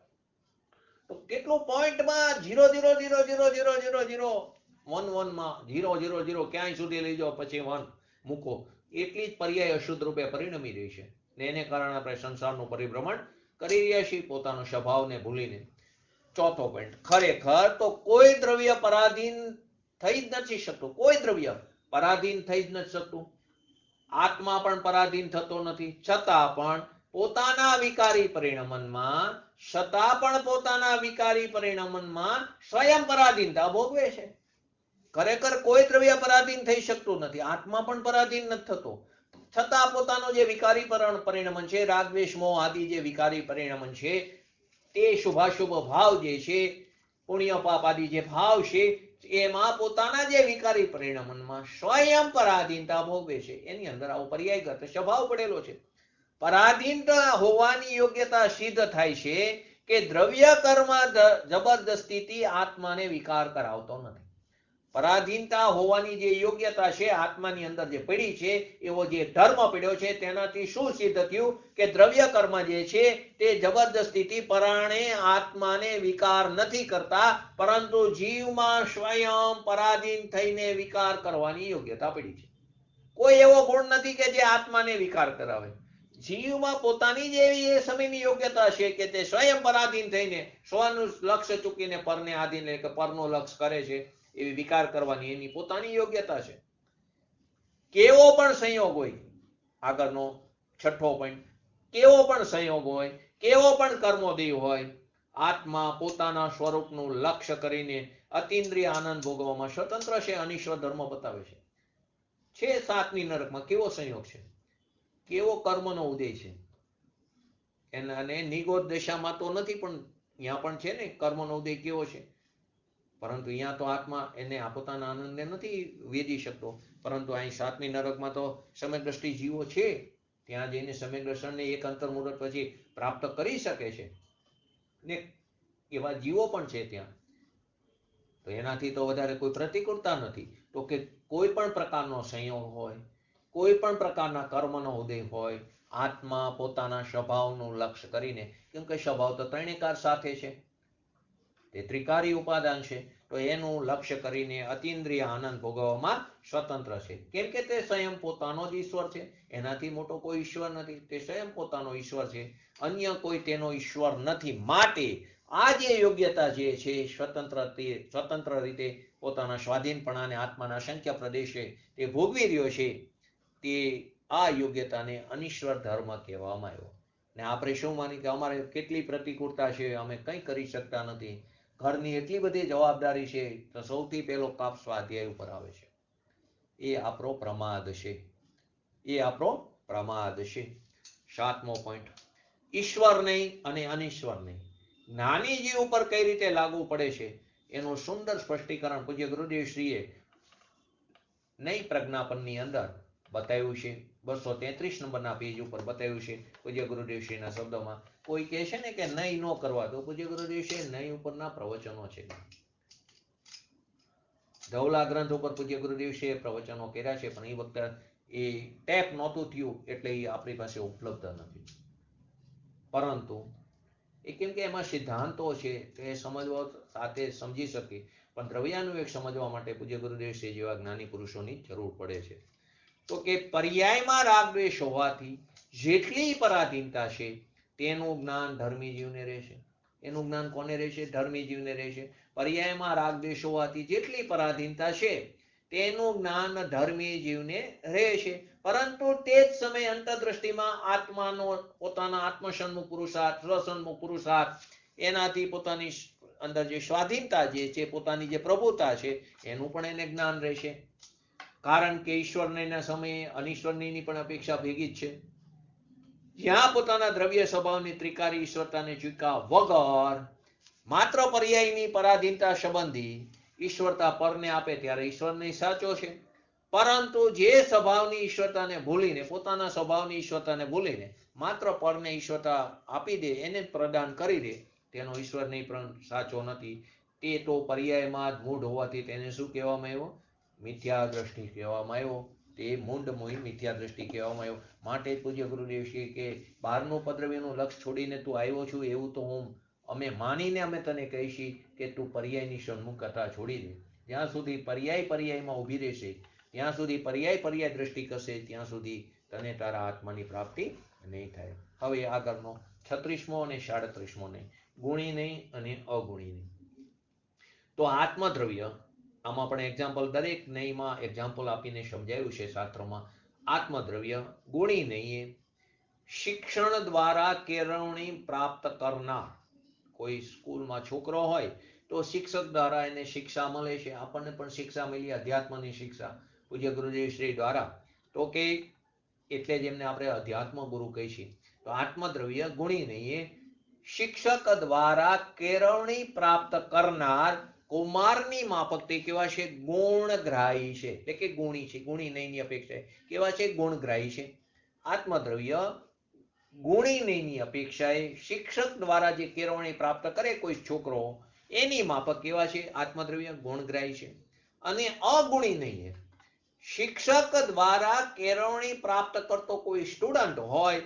Speaker 1: તો કેટલું પોઈન્ટમાં 0 0 0 0 0 0 0 1 1 માં 0 0 0 ક્યાંય સુધી લઈ જાઓ પછી 1 મૂકો, એટલી જ પર્યાય અશુદ્ધ રૂપે પરિણમી રહી છે. ને એને કારણે આપણે સંસારનું પરિભ્રમણ કરી રહ્યા છીએ પોતાનો સ્વભાવને ભૂલીને. ચોથો પોઈન્ટ, ખરેખર તો કોઈ દ્રવ્ય પરાધીન થઈ જ નથી શકતું. કોઈ દ્રવ્ય પરાધીન થઈ જ નથી શકતું. આત્મા પણ પરાધીન થતો નથી, છતાં પણ પોતાના વિકારી પરિણમનમાં સ્વયં પરાધીનતા ભોગવે છે. ખરેખર કોઈ દ્રવ્ય પરાધીન થઈ શકતું નથી, આત્મા પણ પરાધીન નથી થતો, છતાં પોતાનો જે વિકારી પરિણમન છે, રાગ દ્વેષ મોહ આદિ જે વિકારી પરિણમન છે, તે શુભાશુભ ભાવ જે છે, પુણ્ય પાપ આદિ જે ભાવ છે, એમાં પોતાના જે વિકારી પરિણમનમાં સ્વયં પરાધીનતા ભોગવે છે. એની અંદર આવો પર્યાયગત સ્વભાવ પડેલો છે. પરાધીનતા હોવાની યોગ્યતા સિદ્ધ થાય છે કે દ્રવ્ય કર્મ જબરદસ્તીથી આત્માને વિકાર કરાવતો નથી. પરાધીનતા હોવાની જે યોગ્યતા છે આત્માની અંદર જે પડી છે, એવો જે ધર્મ પડ્યો છે, તેનાથી શું સિદ્ધ થયું કે દ્રવ્ય કર્મ જે છે તે જબરદસ્તીથી પરાણે આત્માને વિકાર નથી કરતા, પરંતુ જીવમાં સ્વયં પરાધીન થઈને વિકાર કરવાની યોગ્યતા પડી છે. કોઈ એવો ગુણ નથી કે જે આત્માને વિકાર કરાવે. જીવમાં પોતાની જ એવી એ સમયની યોગ્યતા છે કે તે સ્વયં પરાધીન થઈને સ્વનું લક્ષ્ય ચૂકીને પરને આધીન કે પરનો લક્ષ્ય કરે છે, એવી વિકાર કરવાની એની પોતાની યોગ્યતા છે. કેવો પણ સંયોગ હોય, આગળનો છઠ્ઠો પોઈન્ટ, કેવો પણ સંયોગ હોય, કેવો પણ કર્મોદય હોય, આત્મા પોતાના સ્વરૂપનું લક્ષ્ય કરીને અતિન્દ્રિય આનંદ ભોગવવામાં સ્વતંત્ર છે. અનિશ્વર ધર્મ બતાવે છે 7મી નરકમાં કેવો સંયોગ છે, કેવો કર્મનો ઉદય છે. અને નિગોદ દશામાં તો નથી, પણ અહીંયા પણ છે ને કર્મનો ઉદય કેવો છે. પરંતુ અહીંયા તો આત્મા એને પોતાના આનંદને નથી વેદી શકતો, પરંતુ અહીં 7મી નરકમાં તો સમ્યક દ્રષ્ટિ જીવો છે, ત્યાં જઈને સમ્યક દર્શનને એક અંતર્મુહૂર્ત પછી પ્રાપ્ત કરી શકે છે ને એવા જીવો પણ છે ત્યાં. તો એનાથી તો વધારે કોઈ પ્રતિકૂળતા નથી. તો કે કોઈ પણ પ્રકારનો સંયોગ હોય, કોઈ પણ પ્રકારના કર્મનો ઉદય હોય, આત્મા પોતાના સ્વભાવનું લક્ષ્ય કરીને, કેમ કે સ્વભાવ તો ત્રણેકાર સાથે છે, તે ત્રિકારી ઉપાદાન છે, તો એનું લક્ષ્ય કરીને અતિન્દ્રિય આનંદ ભોગવવામાં સ્વતંત્ર છે. કેમ કે તે સ્વયં પોતાનો જ ઈશ્વર છે, એનાથી મોટો કોઈ ઈશ્વર નથી, તે સ્વયં પોતાનો ઈશ્વર છે, અન્ય કોઈ તેનો ઈશ્વર નથી. માટે આ જે યોગ્યતા જે છે સ્વતંત્ર રીતે પોતાના સ્વાધીનપણાને આત્માના અસંખ્ય પ્રદેશે તે ભોગવી રહ્યો છે, તે આ યોગ્યતાને અનિશ્વર ધર્મ કહેવામાં આવ્યો. ને આપણે શું માની કે અમારે કેટલી પ્રતિકૂળતા છે, અમે કંઈ કરી શકતા નથી, ઘરની એટલી બધી જવાબદારી છે, તો સૌથી પહેલો કાપ સ્વાધ્યાય ઉપર આવે છે. એ આપણો પ્રમાદ છે, એ આપણો પ્રમાદ છે. 7મો પોઈન્ટ, ઈશ્વર નહીં અને અનિશ્વર નહીં જ્ઞાની જીવ ઉપર કઈ રીતે લાગુ પડે છે એનું સુંદર સ્પષ્ટીકરણ પૂજ્ય ગુરુદેવશ્રીએ નઈ પ્રજ્ઞાપનની અંદર બતાવ્યું છે. 233 નંબરના પેજ ઉપર બતાવ્યું છે પૂજ્ય ગુરુદેવશ્રીના શબ્દોમાં. કોઈ કહે છે ને કે નહીં ન કરવા, તો પૂજ્ય ગુરુદેવશ્રીએ નહીં ઉપરના પ્રવચનો છે, ધવલા ગ્રંથ ઉપર પૂજ્ય ગુરુદેવશ્રીએ પ્રવચનો કર્યા છે, પણ એ વખતે એ ટેપ નહોતું થયું એટલે એ આપણી પાસે ઉપલબ્ધ નથી. પરંતુ એ કેમ કે એમાં સિદ્ધાંતો છે તે સમજવા સાથે સમજી શકી, પણ દ્રવ્યાન્વેષ સમજવા માટે પૂજ્ય ગુરુદેવશ્રી જેવા જ્ઞાની પુરુષોની જરૂર પડે છે. તો કે પર્યાયમાં રાગ દ્વેષ હોવાથી જેટલી પરાધીનતા છે તેનું જ્ઞાન ધર્મી જીવને રહેશે. એનું જ્ઞાન કોને રહેશે? ધર્મી જીવને રહેશે. પર્યાયમાં રાગ દ્વેષ હોવાથી જેટલી પરાધીનતા છે તેનું જ્ઞાન ધર્મી જીવને રહેશે. પરંતુ તે જ સમયે અંતરદ્રષ્ટિમાં આત્માનો પોતાના આત્મસન્મુખ પુરુષાર્થ, સ્વસન્મુખ પુરુષાર્થ, એનાથી પોતાની અંદર જે સ્વાધીનતા જે છે, પોતાની જે પ્રભુતા છે, એનું પણ એને જ્ઞાન રહેશે. કારણ કે ઈશ્વરના સમયે અનિશ્વરની પણ અપેક્ષા ભેગી જ છે. જ્યાં પોતાના દ્રવ્ય સ્વભાવની ત્રિકારી ઈશ્વરતાને ચૂક્યા વગર માત્ર પર્યાયની પરાધીનતા સંબંધી ઈશ્વરતા પરને આપે ત્યારે ઈશ્વરને સાચો છે. પરંતુ જે સ્વભાવની ઈશ્વરતાને ભૂલીને, પોતાના સ્વભાવની ઈશ્વરતાને ભૂલીને માત્ર પરને ઈશ્વરતા આપી દે, એને પ્રદાન કરી દે, તેનો ઈશ્વર નહીં પણ સાચો નથી. તે તો પર્યાયમાં જ મૂઢ હોવાથી તેને શું કહેવામાં આવ્યો? મિથ્યા દ્રષ્ટિ કહેવામાં આવ્યો. તે મૂંઢ મોહી મિથ્યા દ્રષ્ટિ કહેવામાં આવ્યો. માટે પૂજ્ય ગુરુદેવ શ્રી કે 12 પદ્રવ્યનું લક્ષ છોડીને તું આવ્યો છું એવું તો અમે માનીને અમે તને કહીશી કે તું પર્યાયની સન્મુખતા છોડી દે. જ્યાં સુધી પર્યાયમાં ઊભી રહેશે, ત્યાં સુધી પર્યાય દ્રષ્ટિ કરશે, ત્યાં સુધી તને તારા આત્માની પ્રાપ્તિ નહીં થાય. હવે આગળનો 36મો અને 37મો નહીં, ગુણી નહીં અને અગુણી નહીં. તો આત્મદ્રવ્ય, આમાં પણ એક્ઝામ્પલ દરેક નહીંમાં એક્ઝામ્પલ આપીને સમજાયું છે શાસ્ત્રોમાં. આત્મદ્રવ્ય ગુણી નહીં, શિક્ષણ દ્વારા કેળવણી પ્રાપ્ત કરનાર. કોઈ સ્કૂલમાં છોકરો હોય તો શિક્ષક દ્વારા એને શિક્ષા મળે છે. આપણને પણ શિક્ષા મળી, અધ્યાત્મની શિક્ષા પૂજ્ય ગુરુદેવ શ્રી દ્વારા. તો કે એટલે જ એમને આપણે અધ્યાત્મ ગુરુ કહીએ. તો આત્મદ્રવ્ય ગુણી નહીં, શિક્ષક દ્વારા કેળવણી પ્રાપ્ત કરનાર કુમારની માફક તે કેવા છે? ગુણગ્રાહી છે, એટલે કે ગુણી છે. ગુણી નહીંની અપેક્ષાએ કેવા છે? ગુણગ્રાહી છે. આત્મદ્રવ્ય ગુણી નહીંની અપેક્ષાએ શિક્ષક દ્વારા જે કેળવણી પ્રાપ્ત કરે કોઈ છોકરો, એની માફક કેવા છે? આત્મદ્રવ્ય ગુણગ્રાહી છે. અને અગુણી નહીં, શિક્ષક દ્વારા કેળવણી પ્રાપ્ત કરતો કોઈ સ્ટુડન્ટ હોય,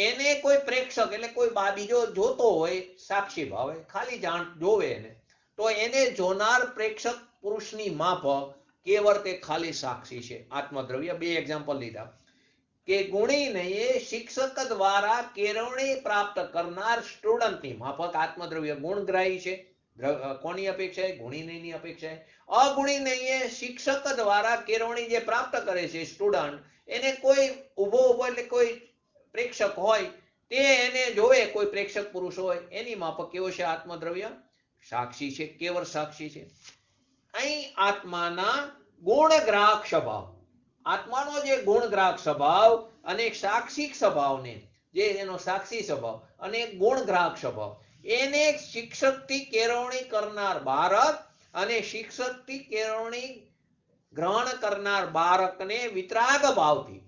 Speaker 1: એને કોઈ પ્રેક્ષક એટલે કોઈ બીજો જોતો હોય, સાક્ષી ભાવે ખાલી જોવે એને, તો એને જોનાર પ્રેક્ષક પુરુષની માફક કેવળ તે ખાલી સાક્ષી છે. આત્મદ્રવ્ય બે એક્ઝામ્પલ લીધા કે ગુણી નહીં, શિક્ષક દ્વારા કેળવણી પ્રાપ્ત કરનાર સ્ટુડન્ટની માફક આત્મદ્રવ્ય ગુણગ્રાહી છે. કોની અપેક્ષાએ? ગુણી નહીંની અપેક્ષાએ. અગુણી નહીં, શિક્ષક દ્વારા કેળવણી જે પ્રાપ્ત કરે છે સ્ટુડન્ટ, એને કોઈ ઉભો એટલે કોઈ પ્રેક્ષક હોય, તે એને જોવે, કોઈ પ્રેક્ષક પુરુષ હોય, એની માફક કેવો છે? આત્મદ્રવ્ય સાક્ષી છે, કેવળ સાક્ષી છે. અહીં આત્માના ગુણગ્રાહક સ્વભાવ, આત્માનો જે ગુણગ્રાહક સ્વભાવ અને સાક્ષિક સ્વભાવને, જે એનો સાક્ષી સ્વભાવ અને ગુણગ્રાહક સ્વભાવ, એને શિક્ષકથી કેળવણી કરનાર બાળક અને શિક્ષકથી કેળવણી ગ્રહણ કરનાર બાળકને વિતરાગ ભાવથી,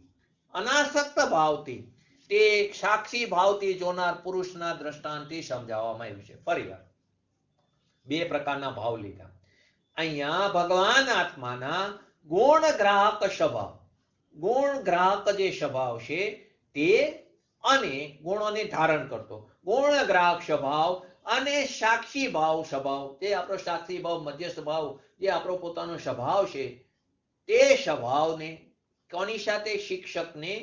Speaker 1: અનાસક્ત ભાવથી, તે સાક્ષી ભાવથી જોનાર પુરુષના દ્રષ્ટાંતથી સમજાવવામાં આવ્યું છે. ફરીવાર બે પ્રકારના ભાવ લીધા. અહીંયા ભગવાન આત્માના ગુણગ્રાહક સ્વભાવ, ગુણગ્રાહક જે સ્વભાવ છે તે, અને ગુણોને ધારણ કરતો ગુણગ્રાહક સ્વભાવ અને સાક્ષી ભાવ સ્વભાવ, જે આપણો સાક્ષી ભાવ, મધ્યસ્થ ભાવ, જે આપણો પોતાનો સ્વભાવ છે, તે સ્વભાવને કોની સાથે? શિક્ષકને,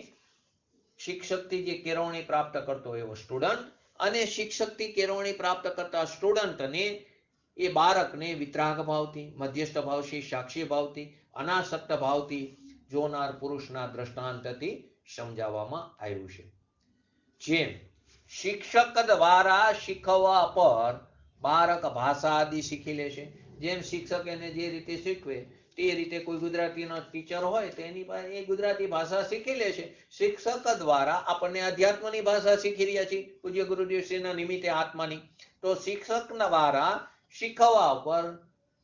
Speaker 1: શિક્ષકથી જે કેળવણી પ્રાપ્ત કરતો એવો સ્ટુડન્ટ, અને શિક્ષકથી કેળવણી પ્રાપ્ત કરતા સ્ટુડન્ટને, એ બાળકને વિતરાગ ભાવથી, મધ્યસ્થ ભાવથી, સાક્ષી ભાવથી, અનાસક્ત ભાવથી જોનાર પુરુષના દ્રષ્ટાંતથી સમજાવવામાં આવ્યું છે. જેમ શિક્ષક દ્વારા શીખવવા પર બાળક ભાષા આદિ શીખી લે છે. જેમ શિક્ષક એને જે રીતે શીખવે તે રીતે કોઈ ગુજરાતીનો ટીચર હોય તો એની પાસે એ ગુજરાતી ભાષા શીખી લે છે. શિક્ષક દ્વારા આપણને અધ્યાત્મની ભાષા શીખી રહ્યા છીએ પૂજ્ય ગુરુદેવ શ્રીના નિમિત્તે આત્માની. તો શિક્ષક દ્વારા શીખવવા ઉપર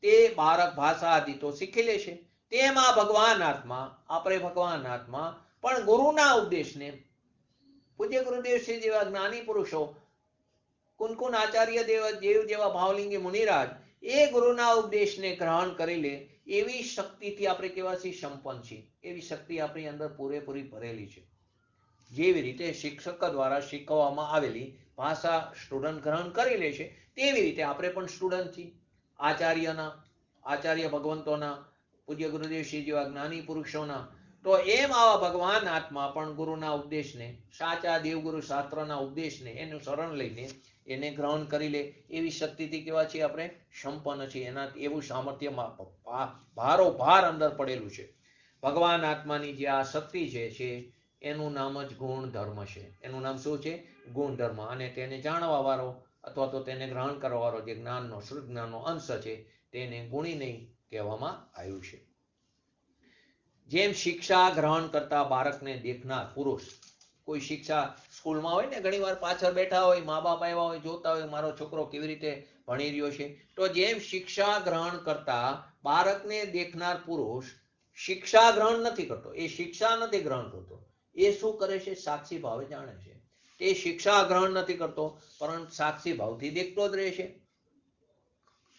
Speaker 1: તે બાળક ભાષા આદિ તો શીખી લે છે. તેમાં ભગવાન આત્મા, આપણે ભગવાન આત્મા પણ ગુરુના ઉપદેશને, પૂજ્ય ગુરુદેવ શ્રી જેવા જ્ઞાની પુરુષો, કુનકુન આચાર્ય દેવ જેવા ભાવલિંગી મુનિરાજ, એ ગુરુના ઉપદેશને ગ્રહણ કરી લે એવી શક્તિથી આપણે કેવા છીએ? સંપન્ન છીએ. એવી શક્તિ આપણી અંદર પૂરેપૂરી ભરેલી છે. જેવી રીતે શિક્ષક દ્વારા શીખવવામાં આવેલી ભાષા સ્ટુડન્ટ ગ્રહણ કરી લે છે, તેવી રીતે આપણે પણ સ્ટુડન્ટ છીએ. આચાર્ય ભગવંતોના, પૂજ્ય ગુરુદેવ શ્રી જેવા જ્ઞાની પુરુષોના. તો એમ આવા ભગવાન આત્મા પણ ગુરુના ઉપદેશને, સાચા દેવગુરુ શાસ્ત્રના ઉપદેશને એનું શરણ લઈને એને ગ્રહણ કરી લે એવી શક્તિથી કેવા છીએ? આપણે સંપન્ન છીએ. એના એવું સામર્થ્ય ભારોભાર અંદર પડેલું છે. ભગવાન આત્માની જે આ શક્તિ છે એનું નામ જ ગુણધર્મ છે. એનું નામ શું છે? ગુણધર્મ. અને તેને જાણવા વાળો અથવા તો તેને ગ્રહણ કરવા વાળો જે જ્ઞાનનો, શુદ્ધ જ્ઞાનનો અંશ છે, તેને ગુણી નહીં કહેવામાં આવ્યું છે. જેમ શિક્ષા ગ્રહણ કરતા બાળકને દેખનાર પુરુષ, કોઈ શિક્ષા સ્કૂલમાં હોય ને, ઘણી વાર પાછળ બેઠા હોય, મા બાપ આવ્યા હોય, જોતા હોય મારો છોકરો કેવી રીતે ભણી રહ્યો છે. તો જેમ શિક્ષા ગ્રહણ કરતા બાળકને દેખનાર પુરુષ શિક્ષા ગ્રહણ નથી કરતો, એ શિક્ષા નથી ગ્રહણ કરતો, એ શું કરે છે? સાક્ષી ભાવે જાણે છે. તે શિક્ષા ગ્રહણ નથી કરતો, પરંતુ સાક્ષી ભાવથી દેખતો જ રહે છે.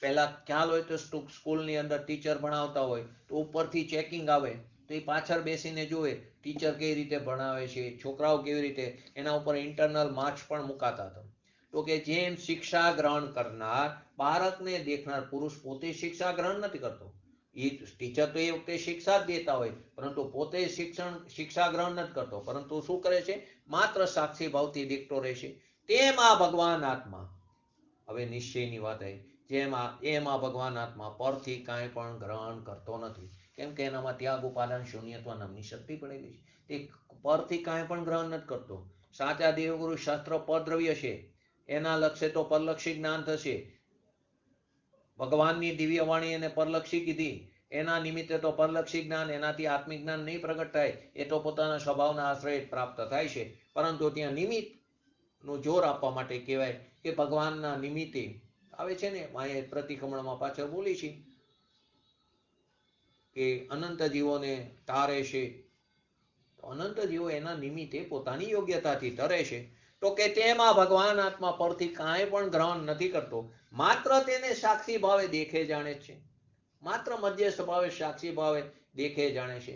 Speaker 1: પહેલા ખ્યાલ હોય તો સ્કૂલની અંદર ટીચર ભણાવતા હોય તો ઉપરથી ચેકિંગ આવે તો એ પાછળ બેસીને જોવે ટીચર કેવી રીતે ભણાવે છે, છોકરાઓ કેવી રીતે, એના ઉપર ઇન્ટરનલ માર્ક્સ પણ મુકાતા હતા. તો કે જેમ શિક્ષા ગ્રહણ કરનાર બાળકને દેખનાર પુરુષ પોતે શિક્ષા ગ્રહણ નથી કરતો, એ ટીચર તો એ વખતે શિક્ષા જ દેતા હોય પરંતુ પોતે શિક્ષા ગ્રહણ નથી કરતો, પરંતુ શું કરે છે, માત્ર સાક્ષી ભાવથી દેખતો રહેશે. તેમ આ ભગવાન આત્મા, હવે નિશ્ચયની વાત આવી, એમાં ભગવાન આત્મા પરથી કાંઈ પણ ગ્રહણ કરતો નથી, કેમ કે એનામાં ત્યાગ ઉપાદાન શૂન્યત્વ નામની શક્તિ પડેલી છે. તે પરથી કાંઈ પણ ગ્રહણ નથી કરતો. સાચા દેવગુરુ શાસ્ત્ર પરદ્રવ્ય છે, એના લક્ષ્ય તો પરલક્ષી જ્ઞાન થશે. ભગવાનની દિવ્ય વાણી એને પરલક્ષી કીધી, એના નિમિત્તે તો પરલક્ષી જ્ઞાન, એનાથી આત્મિક જ્ઞાન નહીં પ્રગટ થાય, એ તો પોતાના સ્વભાવના આશ્રય પ્રાપ્ત થાય છે. પરંતુ ત્યાં નિમિત્ત નું જોર આપવા માટે કહેવાય કે ભગવાનના નિમિત્તે આવે છે ને, માએ પ્રતિક્રમણમાં પાછળ બોલી છે કે અનંત જીવોને તારે છે, તો અનંત જીવો એના નિમિત્તે પોતાની યોગ્યતાથી તરે છે. તો કે તેમાં ભગવાન આત્મા પરથી કાંઈ પણ ગ્રહણ નથી કરતો, માત્ર તેને સાક્ષી ભાવે દેખે જાણે છે, માત્ર મધ્યસ્થ ભાવે સાક્ષી ભાવે દેખે જાણે છે.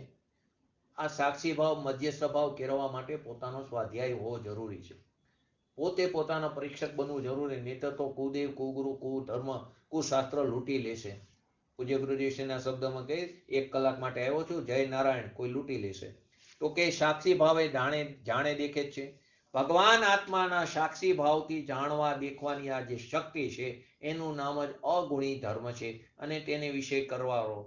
Speaker 1: આ સાક્ષી ભાવ મધ્યસ્થ ભાવ કેળવવા માટે પોતાનો સ્વાધ્યાય હોવો જરૂરી છે, પોતે પોતાના પરીક્ષક બનવું જરૂરી, નહીતર તો કુદેવ, કુગુરુ, કુધર્મ, કુશાસ્ત્ર લૂંટી લેશે. પૂજ્ય ગુરુજીના શબ્દમાં કહે, 1 કલાક માટે આવ્યો છું, જય નારાયણ, કોઈ લૂંટી લેશે. તો કે સાક્ષી ભાવે જાણે દેખે જ છે. ભગવાન આત્માના સાક્ષી ભાવથી જાણવા દેખવાની આ જે શક્તિ છે એનું નામ જ અગુણી ધર્મ છે, અને તેને વિશે કરવાવાળો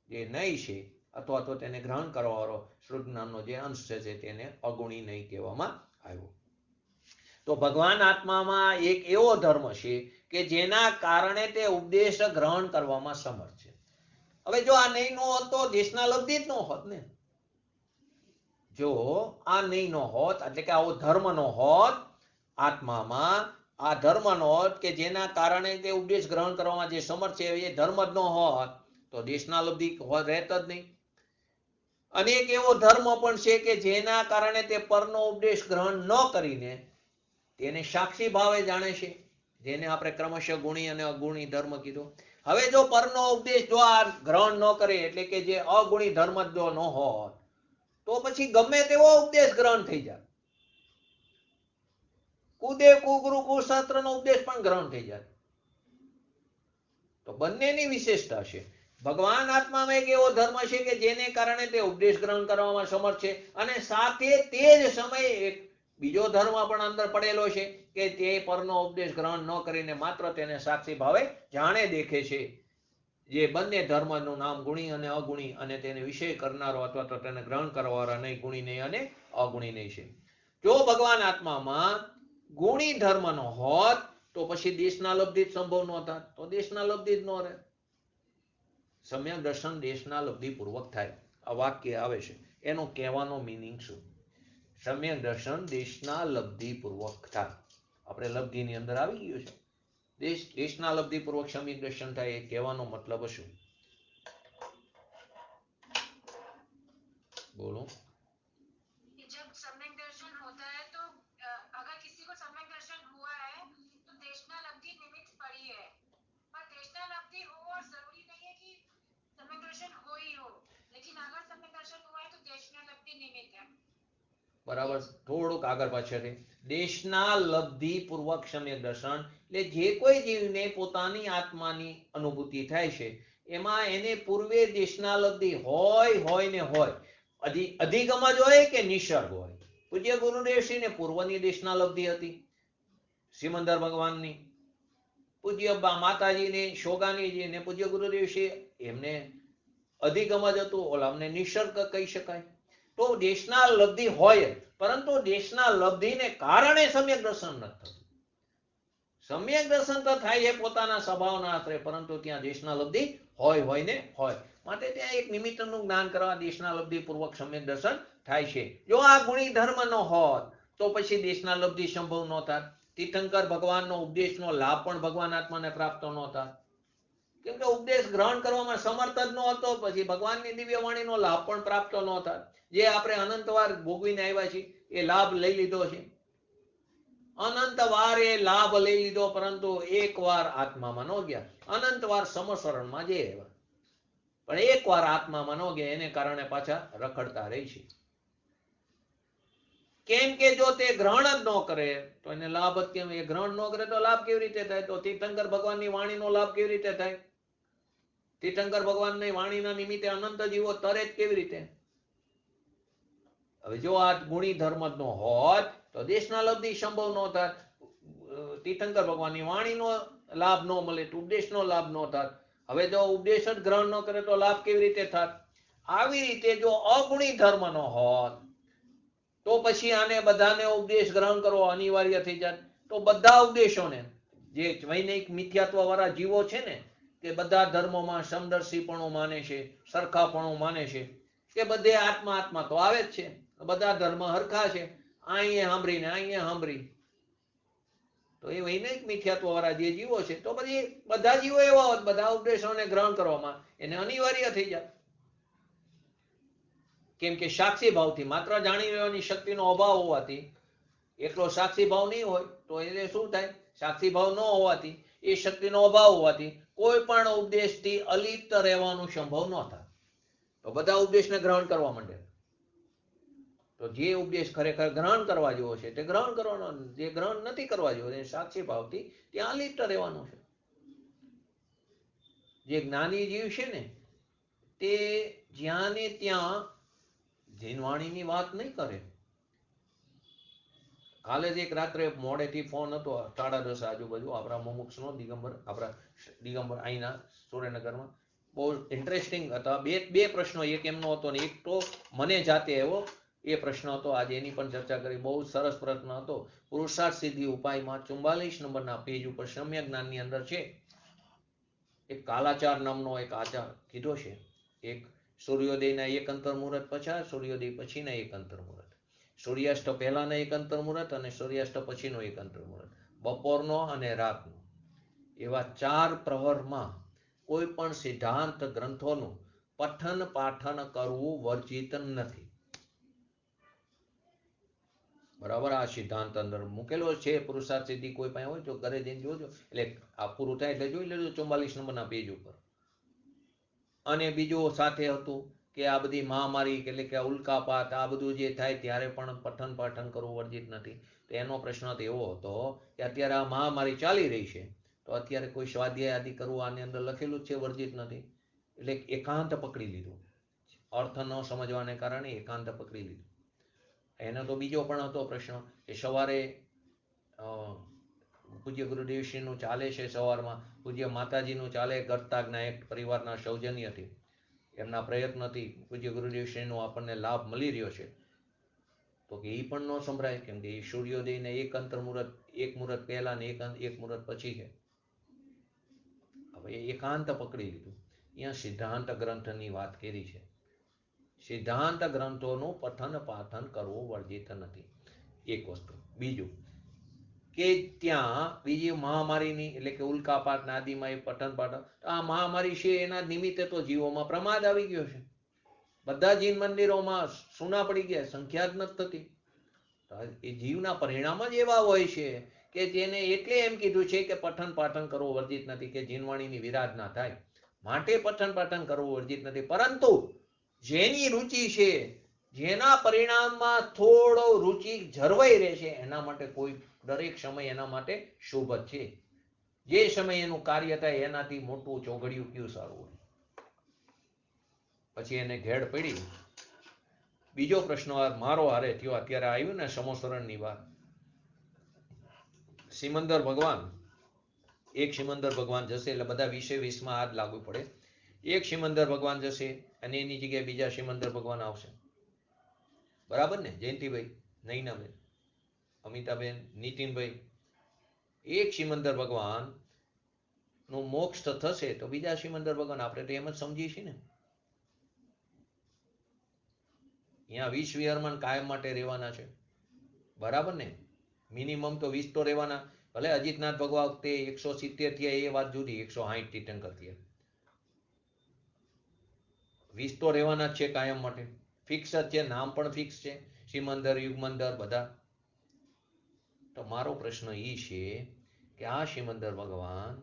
Speaker 1: જે નહીં છે અથવા તો તેને ગ્રહણ કરવાવાળો શુદ્ધ જ્ઞાનનો જે અંશ છે તેને અગુણી નહીં કહેવામાં આવ્યો. તો ભગવાન આત્મામાં એક એવો ધર્મ છે કે જેના કારણે તે ઉપદેશ ગ્રહણ કરવામાં સમર્થ છે. હવે જો આ નહીં નો હોત તો દેશના લબ્ધિ જ ન હોત ને. જો આ નહીં નો હોત, એટલે કે આવો ધર્મ નો હોત આત્મામાં, આ ધર્મ નો હોત કે જેના કારણે તે ઉપદેશ ગ્રહણ કરવામાં જે સમર્થ છે, એ ધર્મ જ ન હોત તો દેશના લબ્ધિ રહેત જ નહીં. અને એક એવો ધર્મ પણ છે કે જેના કારણે તે પરનો ઉપદેશ ગ્રહણ ન કરીને તેને સાક્ષી ભાવે જાણે છે, જેને આપણે ક્રમશઃ ગુણી અને અગુણી ધર્મ કીધો. હવે જો પરનો ઉપદેશ જો આ ગ્રહણ ન કરે, એટલે કે જે અગુણી ધર્મ જો ન હોત, તો પછી ગમે તેવો ઉપદેશ ગ્રહણ થઈ જાય, કુદેવ, કુગુરુ, કુશાસ્ત્રનો ઉપદેશ પણ ગ્રહણ થઈ જાય. તો બંનેની વિશેષતા છે. ભગવાન આત્મામાં એક એવો ધર્મ છે કે જેને કારણે તે ઉપદેશ ગ્રહણ કરવામાં સમર્થ છે, અને સાથે તે જ સમયે એક બીજો ધર્મ પણ અંદર પડેલો છે કે તે પરનો ઉપદેશ ગ્રહણ ન કરીને માત્ર તેને સાક્ષી ભાવે જાણે દેખે છે. જે બંને ધર્મનું નામ ગુણી અને અગુણી, અને તેને વિષય કરનારો અથવા તો તેને ગ્રહણ કરવાવાળા નહીં, ગુણી નહીં અને અગુણી નહીં છે. જો ભગવાન આત્મામાં ગુણી ધર્મ નો હોત તો પછી દેશના લબ્ધિ જ સંભવ ન થાત, તો દેશના લબ્ધિ જ ન રહે. સમ્યક દર્શન દેશના લબ્ધિ પૂર્વક થાય, આ વાક્ય આવે છે, એનો કહેવાનો મિનિંગ શું? સમ્યક દર્શન દેશના લબ્ધિ પૂર્વક થાય, આપણે લબ્ધિની અંદર આવી ગયું છે, દેશના લબ્ધિ પૂર્વક સમ્યક દર્શન થાય, એ કહેવાનો મતલબ શું? બોલો.
Speaker 2: जब सम्यक दर्शन होता है तो अगर किसी को सम्यक दर्शन हुआ है तो देशना लब्धि निमित्त पड़ी है, पर देशना लब्धि हो और जरूरी नहीं है कि सम्यक दर्शन हो ही हो, लेकिन अगर सम्यक दर्शन हुआ है तो देशना लब्धि निमित्त है.
Speaker 1: બરાબર, થોડુંક આગળ પાછળ, દેશના લબ્ધિ પૂર્વક સમ્યક દર્શન એટલે જે કોઈ જીવને પોતાની આત્માની અનુભૂતિ થાય છે એમાં એને પૂર્વે દેશના લબ્ધિ હોય ને હોય, અધિગમ જ હોય કે નિસર્ગ હોય. પૂજ્ય ગુરુદેવશ્રીને પૂર્વની દેશના લબ્ધિ હતી, સિમંદર ભગવાનની, પૂજ્ય માતાજીને શોગાનીજી ને પૂજ્ય ગુરુદેવશ્રી એમને અધિગમ જ હતું, ઓલામને નિસર્ગ કહી શકાય. તો દેશના લબ્ધિ હોય, પરંતુ દેશના લબ્ધિને કારણે સમ્યક દર્શન નથી થતું. સમ્યક દર્શન તો થાય છે પોતાના સ્વભાવના આશ્રય, પરંતુ ત્યાં દેશના લબ્ધિ હોય ને હોય, માટે ત્યાં એક નિમિત્તનું જ્ઞાન કરવા દેશના લબ્ધિ પૂર્વક સમ્યક દર્શન થાય છે. જો આ ગુણી ધર્મ ન હોત તો પછી દેશના લબ્ધિ સંભવ ન થાત. તીર્થંકર ભગવાનનો ઉપદેશનો લાભ પણ ભગવાન આત્માને પ્રાપ્ત ન થાત, કેમ કે ઉપદેશ ગ્રહણ કરવામાં સમર્થ જ ન હતો, પછી ભગવાનની દિવ્ય વાણીનો લાભ પણ પ્રાપ્ત ન થાત. જે આપણે અનંતવાર ભોગવીને આવ્યા છીએ એ લાભ લઈ લીધો છે. અનંત વાર એ લાભ લઈ લીધો, પરંતુ એક વાર આત્મામાં ન ગયા. અનંત વાર સમસ્વરણમાં જે પણ એક વાર આત્મામાં ન ગયા, એને કારણે પાછા રખડતા રહી છે. કેમ કે જો તે ગ્રહણ જ ન કરે તો એને લાભ જ કેમ? એ ગ્રહણ ન કરે તો લાભ કેવી રીતે થાય? તો તીર્થંકર ભગવાનની વાણીનો લાભ કેવી રીતે થાય? તીર્થંકર ભગવાનની વાણીના નિમિત્તે અનંત જીવો તરે જ કેવી રીતે? હવે જો આ ગુણી ધર્મ જ ન હોત તો દેશના લબ્ધિ સંભવ ન થાત, તીર્થંકર ભગવાનની વાણીનો લાભ ન મળે, ઉપદેશનો લાભ ન થાત. હવે જો ઉપદેશ જ ગ્રહણ ન કરે તો લાભ કેવી રીતે થાત? આવી રીતે જો અગુણી ધર્મ ન હોત તો પછી આને બધાને ઉપદેશ ગ્રહણ કરવો અનિવાર્ય થઈ જાય. તો બધા ઉપદેશોને, જે વૈનિક મિથ્યાત્વ વાળા જીવો છે ને, તે બધા ધર્મોમાં સમદર્શીપણું માને છે, સરખાપણું માને છે, કે બધે આત્મા આત્મા તો આવે જ છે, બધા ધર્મ હરખા છે, અહીંયા સાંભળીને અહીંયા સાંભળી. તો એ વૈનિક મિથ્યાત્વ વાળા જે જીવો છે, તો પછી બધા જીવો એવા હોત, બધા ઉપદેશોને ગ્રહણ કરવામાં એને અનિવાર્ય થઈ જાય. કેમ કે સાક્ષી ભાવથી, માત્ર જાણી લેવાની શક્તિનો અભાવ હોવાથી, એટલો સાક્ષી ભાવ નહીં હોય તો એને શું થાય? સાક્ષી ભાવ ન હોવાથી, એ શક્તિનો અભાવ હોવાથી કોઈ પણ ઉપદેશથી અલિપ્ત રહેવાનું સંભવ ન થાય. તો બધા ઉપદેશને ગ્રહણ કરવા માંડે. તો જે ઉપદેશ ખરેખર ગ્રહણ કરવા જેવો છે તે ગ્રહણ કરવાનો, જે ગ્રહણ નથી કરવા જેવો એ સાક્ષી ભાવથી ત્યાં અલિપ્ત રહેવાનું છે. જે જ્ઞાની જીવ છે ને, તે જ્યાં ને ત્યાં જીનવાણીની વાત નહીં કરે. કાલે જ એક રાત્રે મોડેથી ફોન હતો, 10:30 આજુબાજુ, આપણા મુમુક્ષનો દિગંબર અહીંના સુરેન્દ્રનગરમાં. બહુ ઇન્ટરેસ્ટિંગ હતા. બે પ્રશ્નો, એક એમનો હતો ને એક તો મને જાતે એવો એ પ્રશ્ન હતો. આજે એની પણ ચર્ચા કરી. બહુ સરસ પ્રશ્ન હતો. પુરુષાર્થ સિદ્ધિ ઉપાયમાં 44 નંબરના પેજ ઉપર સમ્યક જ્ઞાનની અંદર છે, એક કાલાચાર નામનો એક આચાર કીધો છે. એક સૂર્યોદયના એક અંતર મુહૂર્ત પછાત, સૂર્યોદય પછીના એક અંતર મુહૂર્ત, સૂર્યાસ્ત પહેલાના એક અંતર મુહૂર્ત અને સૂર્યાસ્ત પછીનો એક અંતર મુહૂર્ત, બપોરનો અને રાતનો, એવા 4 પ્રહરમાં કોઈ પણ સિદ્ધાંત ગ્રંથોનું પઠન પાઠન કરવું વર્જિત નથી. બરાબર? આ સિદ્ધાંત અંદર મૂકેલો છે. પુરુષાર્થ સિદ્ધિ કોઈ પાસે હોય તો ઘરે જઈને જોજો, એટલે આ પૂરું થાય એટલે જોઈ લેજો 44 નંબરના પેજ ઉપર. અને બીજું સાથે હતું કે આ બધી મહામારી, એટલે કે ઉલ્કાપાત, આ બધું જે થાય ત્યારે પણ પઠન પાઠન કરવું વર્જિત નથી. તો એનો પ્રશ્ન તો એવો હતો કે અત્યારે આ મહામારી ચાલી રહી છે, તો અત્યારે કોઈ સ્વાધ્યાય આદિ કરવું આની અંદર લખેલું જ છે, વર્જિત નથી. એટલે એકાંત પકડી લીધું, અર્થ ન સમજવાને કારણે એકાંત પકડી લીધું. એનો તો બીજો પણ હતો પ્રશ્ન કે સવારે પૂજ્ય ગુરુદેવશ્રીનું ચાલે છે, સવારમાં પૂજ્ય માતાજીનું ચાલે, ગર્તાજ્ઞા એક પરિવારના સૌજન્યથી, એમના પ્રયત્નથી પૂજ્ય ગુરુદેવશ્રીનો આપણને લાભ મળી રહ્યો છે. તો કે એ પણ ન સંભળાય, કેમ કે એ સૂર્યોદયને એક અંતર મુહૂર્ત, એક મુહૂર્ત પહેલા ને એક મુહૂર્ત પછી છે. હવે એકાંત પકડી લીધું. અહીંયા સિદ્ધાંત ગ્રંથની વાત કરી છે. સિદ્ધાંત ગ્રંથોનું પઠન પાઠન કરવું વર્જિત નથી, એક વસ્તુ. બીજું કે ત્યાં બીજી મહામારીની, એટલે કે ઉલ્કાપાત આદિમાં એ પઠન પાઠન, આ મહામારી છે એના નિમિત્તે તો જીવોમાં પ્રમાદ આવી ગયો છે. બધા જીન મંદિરોમાં સૂના પડી ગયા, સંખ્યા જ નથી થતી. એ જીવના પરિણામ જ એવા હોય છે કે જેને એટલે એમ કીધું છે કે પઠન પાઠન કરવું વર્જિત નથી, કે જીનવાણીની વિરાધના થાય માટે પઠન પાઠન કરવું વર્જિત નથી. પરંતુ જેની રુચિ છે, જેના પરિણામમાં થોડો રુચિ જળવાઈ રહેશે, એના માટે કોઈ દરેક સમય એના માટે શુભ છે. જે સમય એનું કાર્ય થાય એનાથી મોટું ચોઘડિયું કયું સારું હોય. પછી એને ઘેડ પડી. બીજો પ્રશ્ન મારો હારે થયો, અત્યારે આવ્યું ને સમોસરણની વાત. સિમંદર ભગવાન, એક સિમંદર ભગવાન જશે એટલે બધા 20-20માં હાથ લાગુ પડે. એક સિમંદર ભગવાન જશે અને એની જગ્યાએ બીજા સિમંદર ભગવાન આવશે. બરાબર ને? જયંતિભાઈ, નૈનાબેન, અમિતાબેન, નીતિનભાઈ, એક સિમંદર ભગવાન નું મોક્ષ થશે તો બીજા સિમંદર ભગવાન, આપણે તો એમ જ સમજીએ છીએ ને. અહીંયા 20 વિહરમાન કાયમ માટે રહેવાના છે. બરાબર ને? મિનિમમ તો 20 તો રહેવાના. ભલે અજીતનાથ ભગવા વખતે 170 થયા એ વાત જુદી, 160 તીર્થંકર થયા, 20 તો રહેવાના જ છે કાયમ માટે. ફિક્સ જ છે, નામ પણ ફિક્સ છે, સિમંદર, યુગમંદર બધા. તો તો મારો પ્રશ્ન એ છે કે આ સિમંદર ભગવાન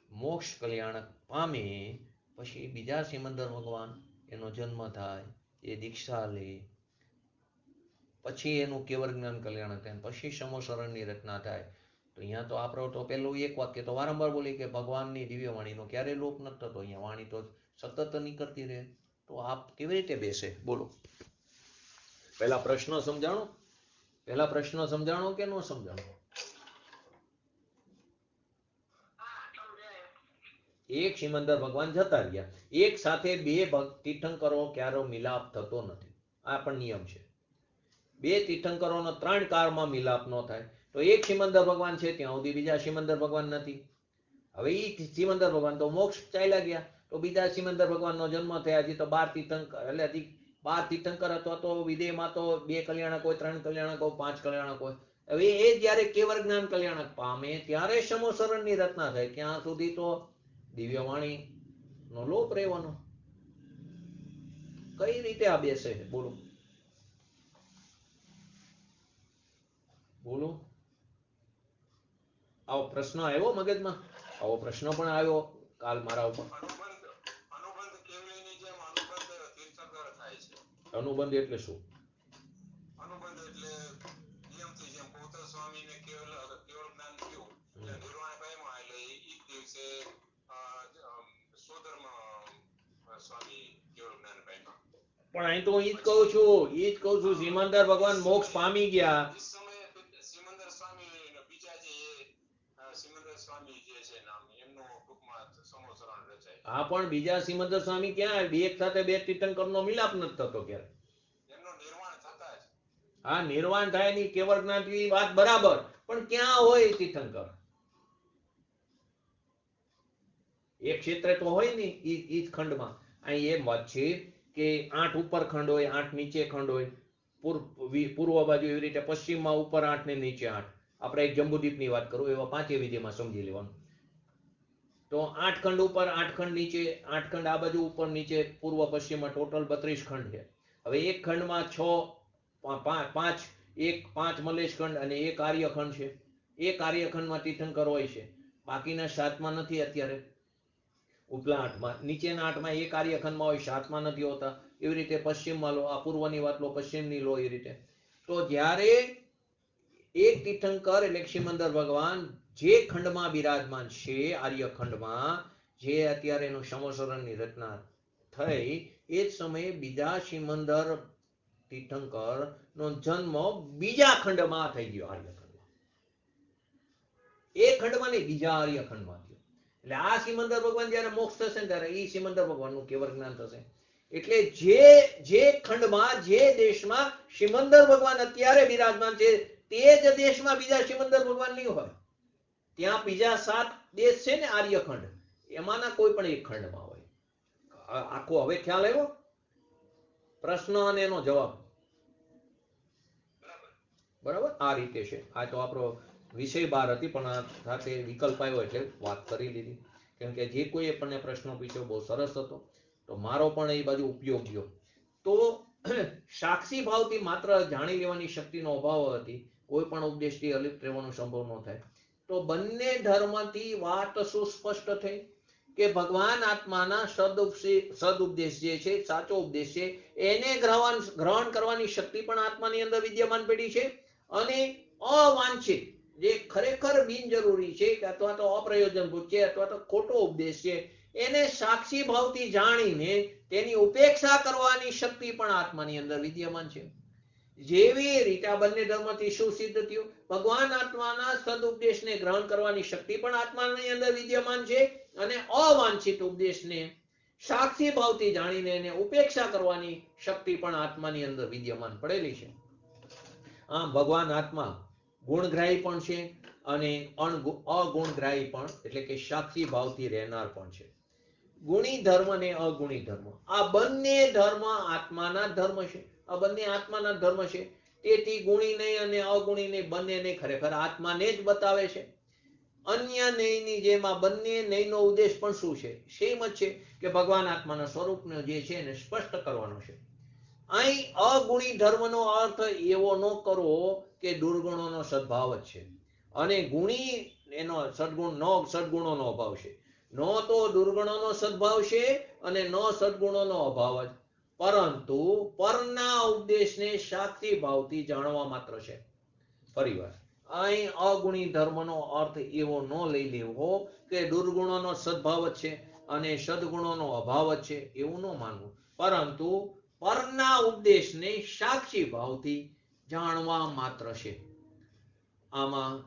Speaker 1: મોક્ષ કલ્યાણ પામે પછી બીજા સિમંદર ભગવાન એનો જન્મ થાય, એ દીક્ષા લે, પછી એનું કેવર જ્ઞાન કલ્યાણ થાય, પછી સમોસરણની રચના થાય. તો અહીંયા તો આપણો તો પેલું એક વાક્ય તો વારંવાર બોલી કે ભગવાનની દિવ્ય વાણીનો ક્યારેય લોપ નથી થતો. અહીંયા વાણી તો સતત નીકળતી રહે. તો આપ કેવી રીતે બેસે? બોલો. પહેલા પ્રશ્ન સમજાણો કે ન સમજાણો? એક સિમંદર ભગવાન જતા રહ્યા, એક સાથે બે તીર્થંકરો ક્યારો મિલાપ થતો નથી. આ પણ નિયમ છે. બે તીર્થંકરોનો 3 કાળમાં મિલાપ ન થાય. તો એક સિમંદર ભગવાન છે ત્યાં સુધી બીજા સિમંદર ભગવાન નથી. હવે એ સિમંદર ભગવાન તો મોક્ષ ચાલ્યા ગયા, તો બીજા સિમંદર ભગવાનનો જન્મ થયા. હજી તો 12 તીર્થંકર, એટલે હજી 12 તીર્થંકર અથવા તો વિદેહમાં તો 2 કલ્યાણક હોય, 3 કલ્યાણક હોય, 5 કલ્યાણક હોય. હવે એ જયારે કેવર જ્ઞાન કલ્યાણક પામે ત્યારે સમોસરણની રચના થાય. ત્યાં સુધી તો દિવ્ય વાણી નો લોપ રહેવાનો. કઈ રીતે આ બેસે? બોલો. આવો પ્રશ્ન આવ્યો મગજમાં? આવો પ્રશ્ન પણ આવ્યો કાલ મારા ઉપર. અનુબંધ એટલે શું?
Speaker 3: અનુબંધ એટલે નિયમથી જેમ ગૌતમ સ્વામીને કેવલ જ્ઞાન થયું, નિર્વાણ પામ્યા, એટલે એક દિવસે સ્વધર્મ સ્વામી કેવલ જ્ઞાન પામ્યા.
Speaker 1: પણ અહીં તો હું ઈ જ કહું છું સિમંદર ભગવાન મોક્ષ પામી ગયા.
Speaker 3: ઇસ સમયે સિમંદર સ્વામી બીજા જે સિમંદર સ્વામી જે છે નામ, એમનો ટૂંકમાં સમોસરણ રચાય.
Speaker 1: હા, પણ બીજા સિમંદર સ્વામી ક્યાં? એક સાથે બે તીર્થંકરનો મિલાપ નથી થતો ક્યારે.
Speaker 3: એમનો નિર્વાણ થતા જ.
Speaker 1: હા, નિર્વાણ થાય ની કેવળ જ્ઞાનની વાત બરાબર, પણ ક્યાં હોય તીર્થંકર? એક ક્ષેત્રે તો હોય ને ઈ જ ખંડમાં. અહીં એમ વાત છે કે 8 ઉપર ખંડ હોય, 8 નીચે ખંડ હોય. પૂર્વ બાજુ એવી રીતે પશ્ચિમમાં ઉપર 8 ને નીચે 8. આપણે એક જંબુદ્વીપની વાત કરું, એવા 5 વિધિમાં સમજી લેવાનું. તો 8 ખંડ ઉપર, 8 ખંડ નીચે, 8 ખંડ આ બાજુ ઉપર નીચે, પૂર્વ પશ્ચિમમાં ટોટલ 32 ખંડ છે. હવે એક ખંડમાં 5 મલેશ ખંડ અને એક આર્યખંડ છે. એક આર્યખંડમાં તીર્થંકર હોય છે, બાકીના 7માં નથી અત્યારે. ઉપલા 8માં, નીચેના 8માં એક આર્યખંડમાં હોય, 7માં નથી હોતા. એવી રીતે પશ્ચિમમાં લો, આ પૂર્વની વાત લો, પશ્ચિમની લો, એ રીતે. તો જ્યારે એક તીર્થંકર એટલે સિમંદર ભગવાન જે ખંડમાં બિરાજમાન છે, આર્યખંડમાં, જે અત્યારે એનું સમોસરણની રચના થઈ, એ જ સમયે બીજા સિમંદર તીર્થંકર નો જન્મ બીજા ખંડમાં થઈ ગયો, આર્યખંડમાં. એક ખંડમાં નહીં, બીજા આર્યખંડમાં થયો. એટલે આ સિમંદર ભગવાન જયારે મોક્ષ થશે ને ત્યારે એ સિમંદર ભગવાનનું કેવળ જ્ઞાન થશે. એટલે જે ખંડમાં, જે દેશમાં સિમંદર ભગવાન અત્યારે બિરાજમાન છે, તે જ દેશમાં બીજા સિમંદર ભગવાન નહીં હોય. ત્યાં બીજા 7 દેશ છે ને આર્યખંડ, એમાંના કોઈ પણ એક ખંડમાં હોય. આખો હવે ખ્યાલ આવ્યો? પ્રશ્ન અને એનો જવાબ બરાબર આ રીતે છે. આ તો આપણો વિષય બહાર હતી, પણ આ સાથે વિકલ્પ આવ્યો એટલે વાત કરી લીધી. કેમ કે જે કોઈ આપણને પ્રશ્ન પૂછ્યો બહુ સરસ હતો, તો મારો પણ એ બાજુ ઉપયોગ ગયો. તો સાક્ષી ભાવથી માત્ર જાણી લેવાની શક્તિનો અભાવ હતી, કોઈ પણ ઉપદેશથી અલિપ્ત રહેવાનો સંભવ ન થાય. તો બંને ધર્મથી વાત સુસ્પષ્ટ થઈ કે ભગવાન આત્માના સદુપદેશ જે છે, સાચો ઉપદેશ છે, એને ગ્રહણ કરવાની શક્તિ પણ આત્માની અંદર વિદ્યમાન પડી છે. અને અવાંછિત, જે ખરેખર બિનજરૂરી છે કે અથવા તો અપ્રયોજનભૂત છે અથવા તો ખોટો ઉપદેશ છે, એને સાક્ષી ભાવથી જાણીને તેની ઉપેક્ષા કરવાની શક્તિ પણ આત્માની અંદર વિદ્યમાન છે. જેવી રીતે આ બંને ધર્મથી શું સિદ્ધ થયું? ભગવાન આત્માના સદુપદેશને ગ્રહણ કરવાની શક્તિ પણ આત્માની અંદર વિદ્યમાન છે, અને અવાંછિત ઉપદેશને સાક્ષી ભાવથી જાણીને એને ઉપેક્ષા કરવાની શક્તિ પણ આત્માની અંદર વિદ્યમાન પડેલી છે. આમ ભગવાન આત્મા ગુણગ્રાહી પણ છે અને અગુણગ્રાહી પણ, એટલે કે સાક્ષી ભાવથી રહેનાર પણ છે. ગુણી ધર્મ અને અગુણી ધર્મ, આ બંને ધર્મ આત્માના ધર્મ છે. આ બંને આત્માના ધર્મ છે. તેથી ગુણી નહીં અને અગુણી નહીં, બંનેને ખરેખર આત્માને જ બતાવે છે. અન્ય નયની જેમ આ બંને નયનો ઉદ્દેશ પણ શું છે? સેમ જ છે કે ભગવાન આત્માના સ્વરૂપનો જે છે એને સ્પષ્ટ કરવાનો છે. અહીં અગુણી ધર્મનો અર્થ એવો ન કરો કે દુર્ગુણોનો સદભાવ જ છે અને ગુણી એનો સદગુણોનો અભાવ છે. ન તો દુર્ગુણોનો સદભાવ છે અને ન સદગુણોનો અભાવ જ, પરંતુ પરના ઉપદેશને સાક્ષી ભાવથી જાણવા માત્ર છે. ફરીવાર, અહીં અગુણી ધર્મનો અર્થ એવો ન લઈ લેવો કે દુર્ગુણોનો સદભાવ જ છે અને સદગુણોનો અભાવ જ છે, એવું ન માનવું, પરંતુ પરના ઉપદેશને સાક્ષી ભાવથી જાણવા માત્ર છે. આમાં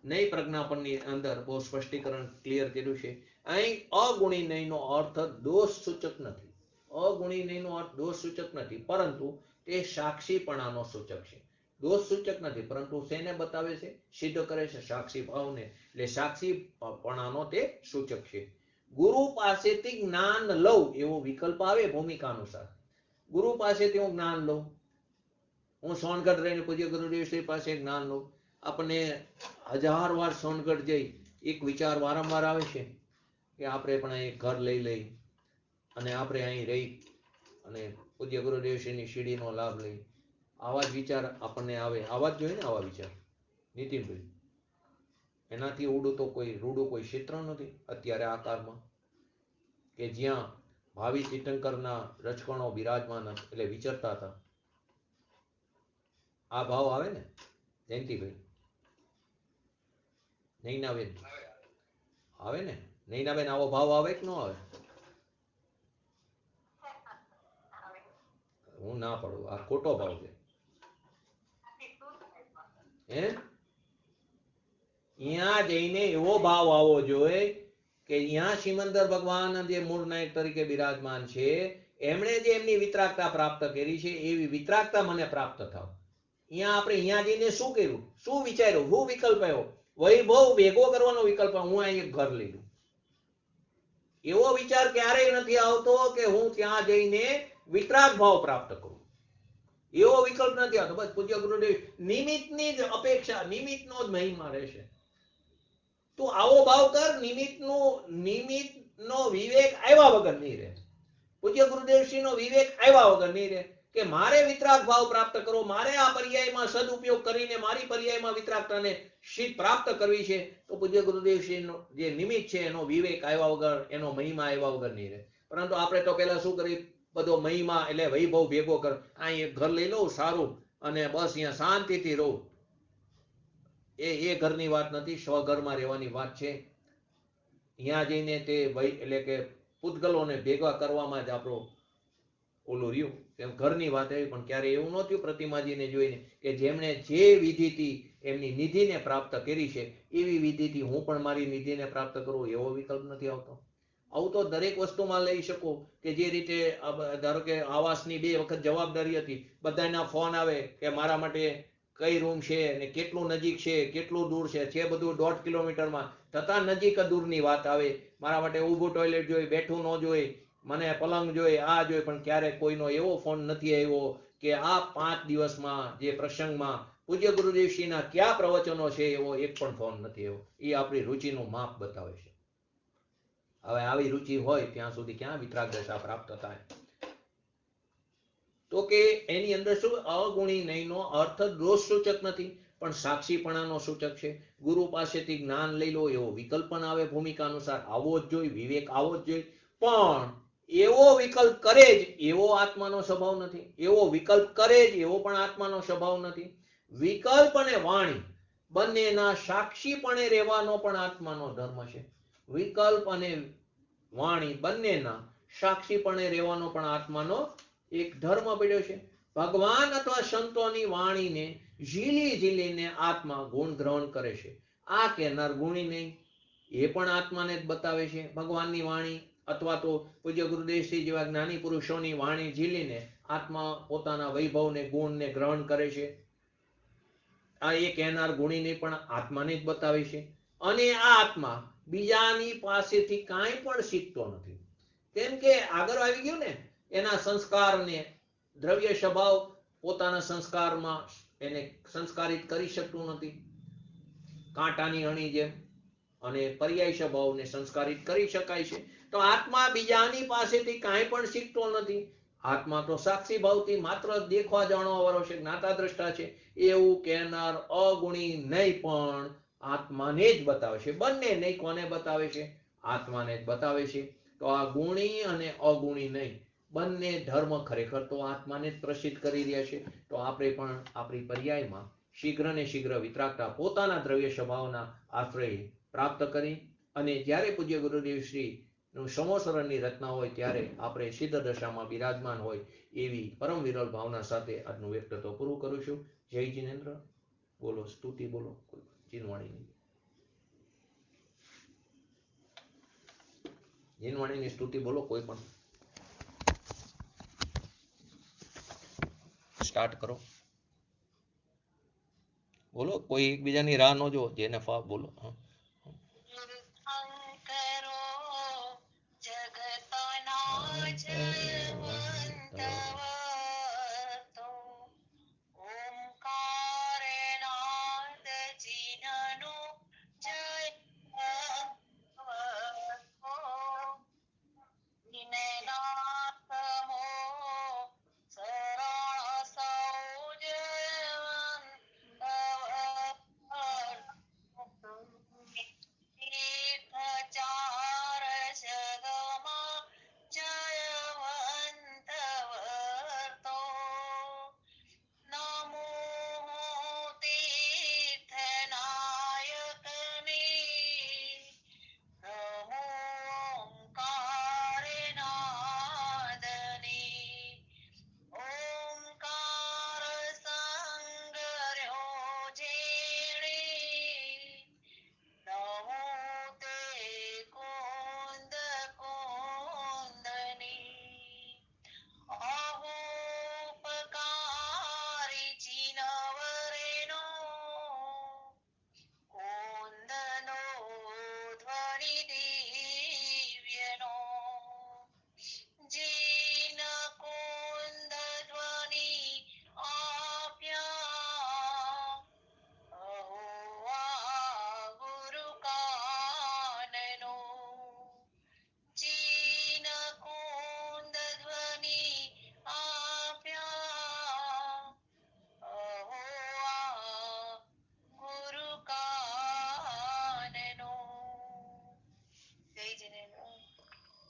Speaker 1: નય પ્રજ્ઞાપનની અંદર બહુ સ્પષ્ટીકરણ ક્લિયર કર્યું છે. અહીં અગુણી નયનો અર્થ દોષ સૂચક નથી. અગુણી નયનો અર્થ દોષ સૂચક નથી, પરંતુ તે સાક્ષીપણાનો સૂચક છે. દોષ સૂચક નથી, પરંતુ શેને બતાવે છે? સિદ્ધ કરે છે સાક્ષી ભાવને. એટલે સાક્ષીપણાનો તે સૂચક છે. ગુરુ પાસેથી જ્ઞાન લઉં એવો વિકલ્પ આવે ભૂમિકા અનુસાર. ગુરુ પાસેથી હું જ્ઞાન લઉં, હું સોનગઢ રહીને પૂજ્ય ગુરુદેવ શ્રી પાસે જ્ઞાન લઉં. આપણને 1000 વાર સોનગઢ જઈ એક વિચાર વારંવાર આવે છે કે આપણે પણ એક ઘર લઈ લઈ અને આપણે અહીં રહી અને પૂજ્ય ગુરુદેવશ્રીની શીડીનો લાભ લઈ. આવા જ વિચાર આપણને આવે, આવા જ જોઈએ ને આવા વિચાર નીતિનભાઈ. એનાથી રૂડું કોઈ ક્ષેત્ર નથી અત્યારે આ કાળમાં કે જ્યાં ભાવિ તીર્થંકરના રચકણો બિરાજમાન એટલે વિચરતા હતા. આ ભાવ આવે ને જયંતિભાઈ? નૈનાબેન આવે ને? નૈનાબેન આવો ભાવ આવે કે ન આવે? હું ના પડું, આ ખોટો ભાવ છે. હે, અહીંયા જઈને એવો ભાવ આવવો જોઈએ કે અહીંયા સિમંદર ભગવાન જે મૂળ નાયક તરીકે બિરાજમાન છે, એમણે જે એમની વિતરાગતા પ્રાપ્ત કરી છે એવી વિતરાગતા મને પ્રાપ્ત થાવ. અહીંયા જઈને શું કર્યું, શું વિચાર્યું, શું વિકલ્પ આવ્યો? વૈભવ ભેગો કરવાનો વિકલ્પ, હું અહીં એક ઘર લઈ લઉં. એવો વિચાર ક્યારેય નથી આવતો કે હું ત્યાં જઈને વિતરાગ ભાવ પ્રાપ્ત કરું. એવો વિકલ્પ નથી આવતો. બસ પૂજ્ય ગુરુદેવ નિમિત્તની જ અપેક્ષા, નિમિત્તનો જ મહિમા રહેશે. તું આવો ભાવ કર, નિમિત્તનો વિવેક આવ્યા વગર નહીં રહે. પૂજ્ય ગુરુદેવશ્રીનો વિવેક આવ્યા વગર નહીં રહે કે મારે વિતરાગ ભાવ પ્રાપ્ત કરવો, મારે આ પર્યાયમાં સદુપયોગ કરીને મારી પર્યાયમાં વિતરાગતાને પ્રાપ્ત કરવી છે, તો પૂજ્ય ગુરુદેવશ્રીનો જે નિમિત્ત છે એનો વિવેક આવ્યા વગર, એનો મહિમા આવ્યા વગર નહીં રહે. પરંતુ આપણે તો પેલા શું કરી, બધો મહિમા એટલે વૈભવ ભેગો કર, અહીં એક ઘર લઈ લઉં સારું અને બસ અહીંયા શાંતિથી રહું. એ ઘરની વાત નથી, સ્વઘરમાં રહેવાની વાત છે. અહીંયા જઈને તે એટલે કે પૂતગલોને ભેગા કરવામાં જ આપણો ઓલું રહ્યું. એમ ઘરની વાત આવી, પણ ક્યારે એવું ન થયું પ્રતિમાજીને જોઈને કે જેમણે જે વિધિથી એમની નિધિને પ્રાપ્ત કરી છે એવી વિધિથી હું પણ મારી નિધિને પ્રાપ્ત કરું, એવો વિકલ્પ નથી આવતો. આવું તો દરેક વસ્તુમાં લઈ શકો કે જે રીતે ધારો કે આવાસની 2 વખત જવાબદારી હતી, બધાના ફોન આવે કે મારા માટે કઈ રૂમ છે ને કેટલું નજીક છે, કેટલું દૂર છે બધું 1.5 કિલોમીટરમાં, છતાં નજીક દૂરની વાત આવે. મારા માટે ઊભું ટોયલેટ જોઈએ, બેઠું ન જોઈએ, મને પલંગ જોઈએ, આ જોઈએ, પણ ક્યારેક કોઈનો એવો ફોન નથી આવ્યો કે આ 5 દિવસમાં જે પ્રસંગમાં પૂજ્ય ગુરુદેવશ્રીના કયા પ્રવચનો છે એવો એક પણ ફોન નથી આવ્યો. એ આપણી રુચિનું માપ બતાવે છે. હવે આવી રુચિ હોય ત્યાં સુધી ક્યાં વિતરાગ દશા પ્રાપ્ત થાય? તો કે એની અંદર શું, અગુણી નયનો અર્થ દોષ સૂચક નથી પણ સાક્ષીપણાનો સૂચક છે. ગુરુ પાસેથી જ્ઞાન લઈ લો એવો વિકલ્પ પણ આવે ભૂમિકા અનુસાર, આવવો જ જોઈએ, વિવેક આવવો જ જોઈએ. પણ એવો વિકલ્પ કરે જ એવો આત્માનો સ્વભાવ નથી, એવો વિકલ્પ કરે જ એવો પણ આત્માનો સ્વભાવ નથી. વિકલ્પ અને વાણી બંનેના સાક્ષીપણે રહેવાનો પણ આત્માનો ધર્મ છે. વિકલ્પ અને વાણી બંનેના સાક્ષીપણે રહેવાનો પણ આત્માનો એક ધર્મ પડ્યો છે. ભગવાન અથવા સંતોની વાણીને ઝીલીને આત્મા ગુણ ગ્રહણ કરે છે. આ કહેનાર ગુણી નહીં, એ પણ આત્માને જ બતાવે છે. ભગવાનની વાણી અથવા તો પૂજ્ય ગુરુદેવશ્રી જેવા જ્ઞાની પુરુષોની વાણી ઝીલીને આત્મા પોતાના વૈભવને ગુણને ગ્રહણ કરે છે. આ એ કહેનાર ગુણીને પણ આત્માને જ બતાવે છે. અને આ આત્મા બીજાની પાસેથી કાંઈ પણ શીખતો નથી, કેમ કે આગળ આવી ગયું ને એના સંસ્કારને. દ્રવ્ય સ્વભાવ પોતાના સંસ્કારમાં એને સંસ્કારિત કરી શકતું નથી, કાંટાની અણી જેમ, અને પર્યાય સ્વભાવને સંસ્કારિત કરી શકાય છે. તો આત્મા બીજાની પાસેથી કાંઈ પણ શીખતો નથી, આત્મા તો સાક્ષી ભાવથી માત્ર દેખવા જાણવા વાળો છે, જ્ઞાતા દ્રષ્ટા છે એવું કહેનાર અગુણી નહીં, પણ આત્માને જ બતાવે છે. બંને નહીં, કોને બતાવે છે? આત્માને જ બતાવે છે. તો આ ગુણી અને અગુણી નહીં, બંને ધર્મ ખરેખર તો આત્માને જ પ્રસિદ્ધ કરી રહ્યા છે. તો આપણે પણ આપણી પર્યાયમાં શીઘ્ર ને શીઘ્ર વિતરાગતા પોતાના દ્રવ્ય સ્વભાવના આશ્રય પ્રાપ્ત કરી, અને જ્યારે પૂજ્ય ગુરુદેવ શ્રી નું સંવત્સરની રચના હોય ત્યારે આપણે સિદ્ધ દશામાં બિરાજમાન હોય એવી પરમ વિરલ ભાવના સાથે આજનું વ્યક્તિત્વ પૂરું કરું છું. જય જિનેન્દ્ર. બોલો સ્તુતિ, બોલો જીનવાણીની. જીનવાણીની સ્તુતિ બોલો કોઈ પણ. સ્ટાર્ટ કરો. બોલો, કોઈ એકબીજાની રાહ ન જો, જેને ફાવ બોલો.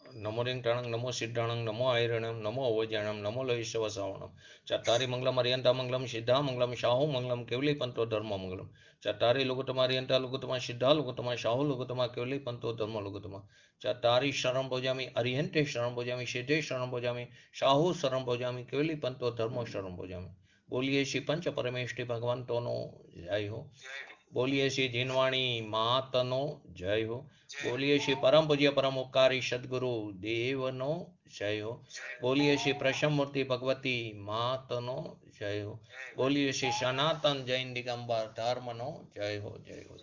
Speaker 1: નમો રિંગટાણંગ નમો સિદ્ધાણંગ નમો આયરણમ નમો અવજાણમ નમો લવિષ્ય વસાવણમ ચત્તારી મંગલમ અરિયંતા મંગલમ સિદ્ધા મંગલમ શાહુ મંગલમ કેવલી પંતો ધર્મ મંગલમ ચત્તારી લુગુતમા અરિયંતા લુગુતમા સિદ્ધા લુગુતમા શાહુ લુગુતમા કેવલી પંતો ધર્મ લુગુતમા ચત્તારી શરણ ભોજામી અરિયંતે શરણ ભોજામી સિદ્ધે શરણ ભોજામી શાહુ શરણ ભોજામી કેવલી પંતો ધર્મ શરણ ભોજામી. બોલીએ શ્રી પંચ પરમેષ્ઠી ભગવંતોનો જય હો. બોલીએ શ્રી જીનવાણી માતનો જય હો. બોલીએ શ્રી પરમ પૂજ્ય પરમ ઉપકારી સદગુરુ દેવનો જય હો. બોલીએ શ્રી પ્રસન્ન મૂર્તિ ભગવતી માતનો જય હો. બોલીએ શ્રી સનાતન જૈન દિગંબર ધર્મનો જય હો. જય હો.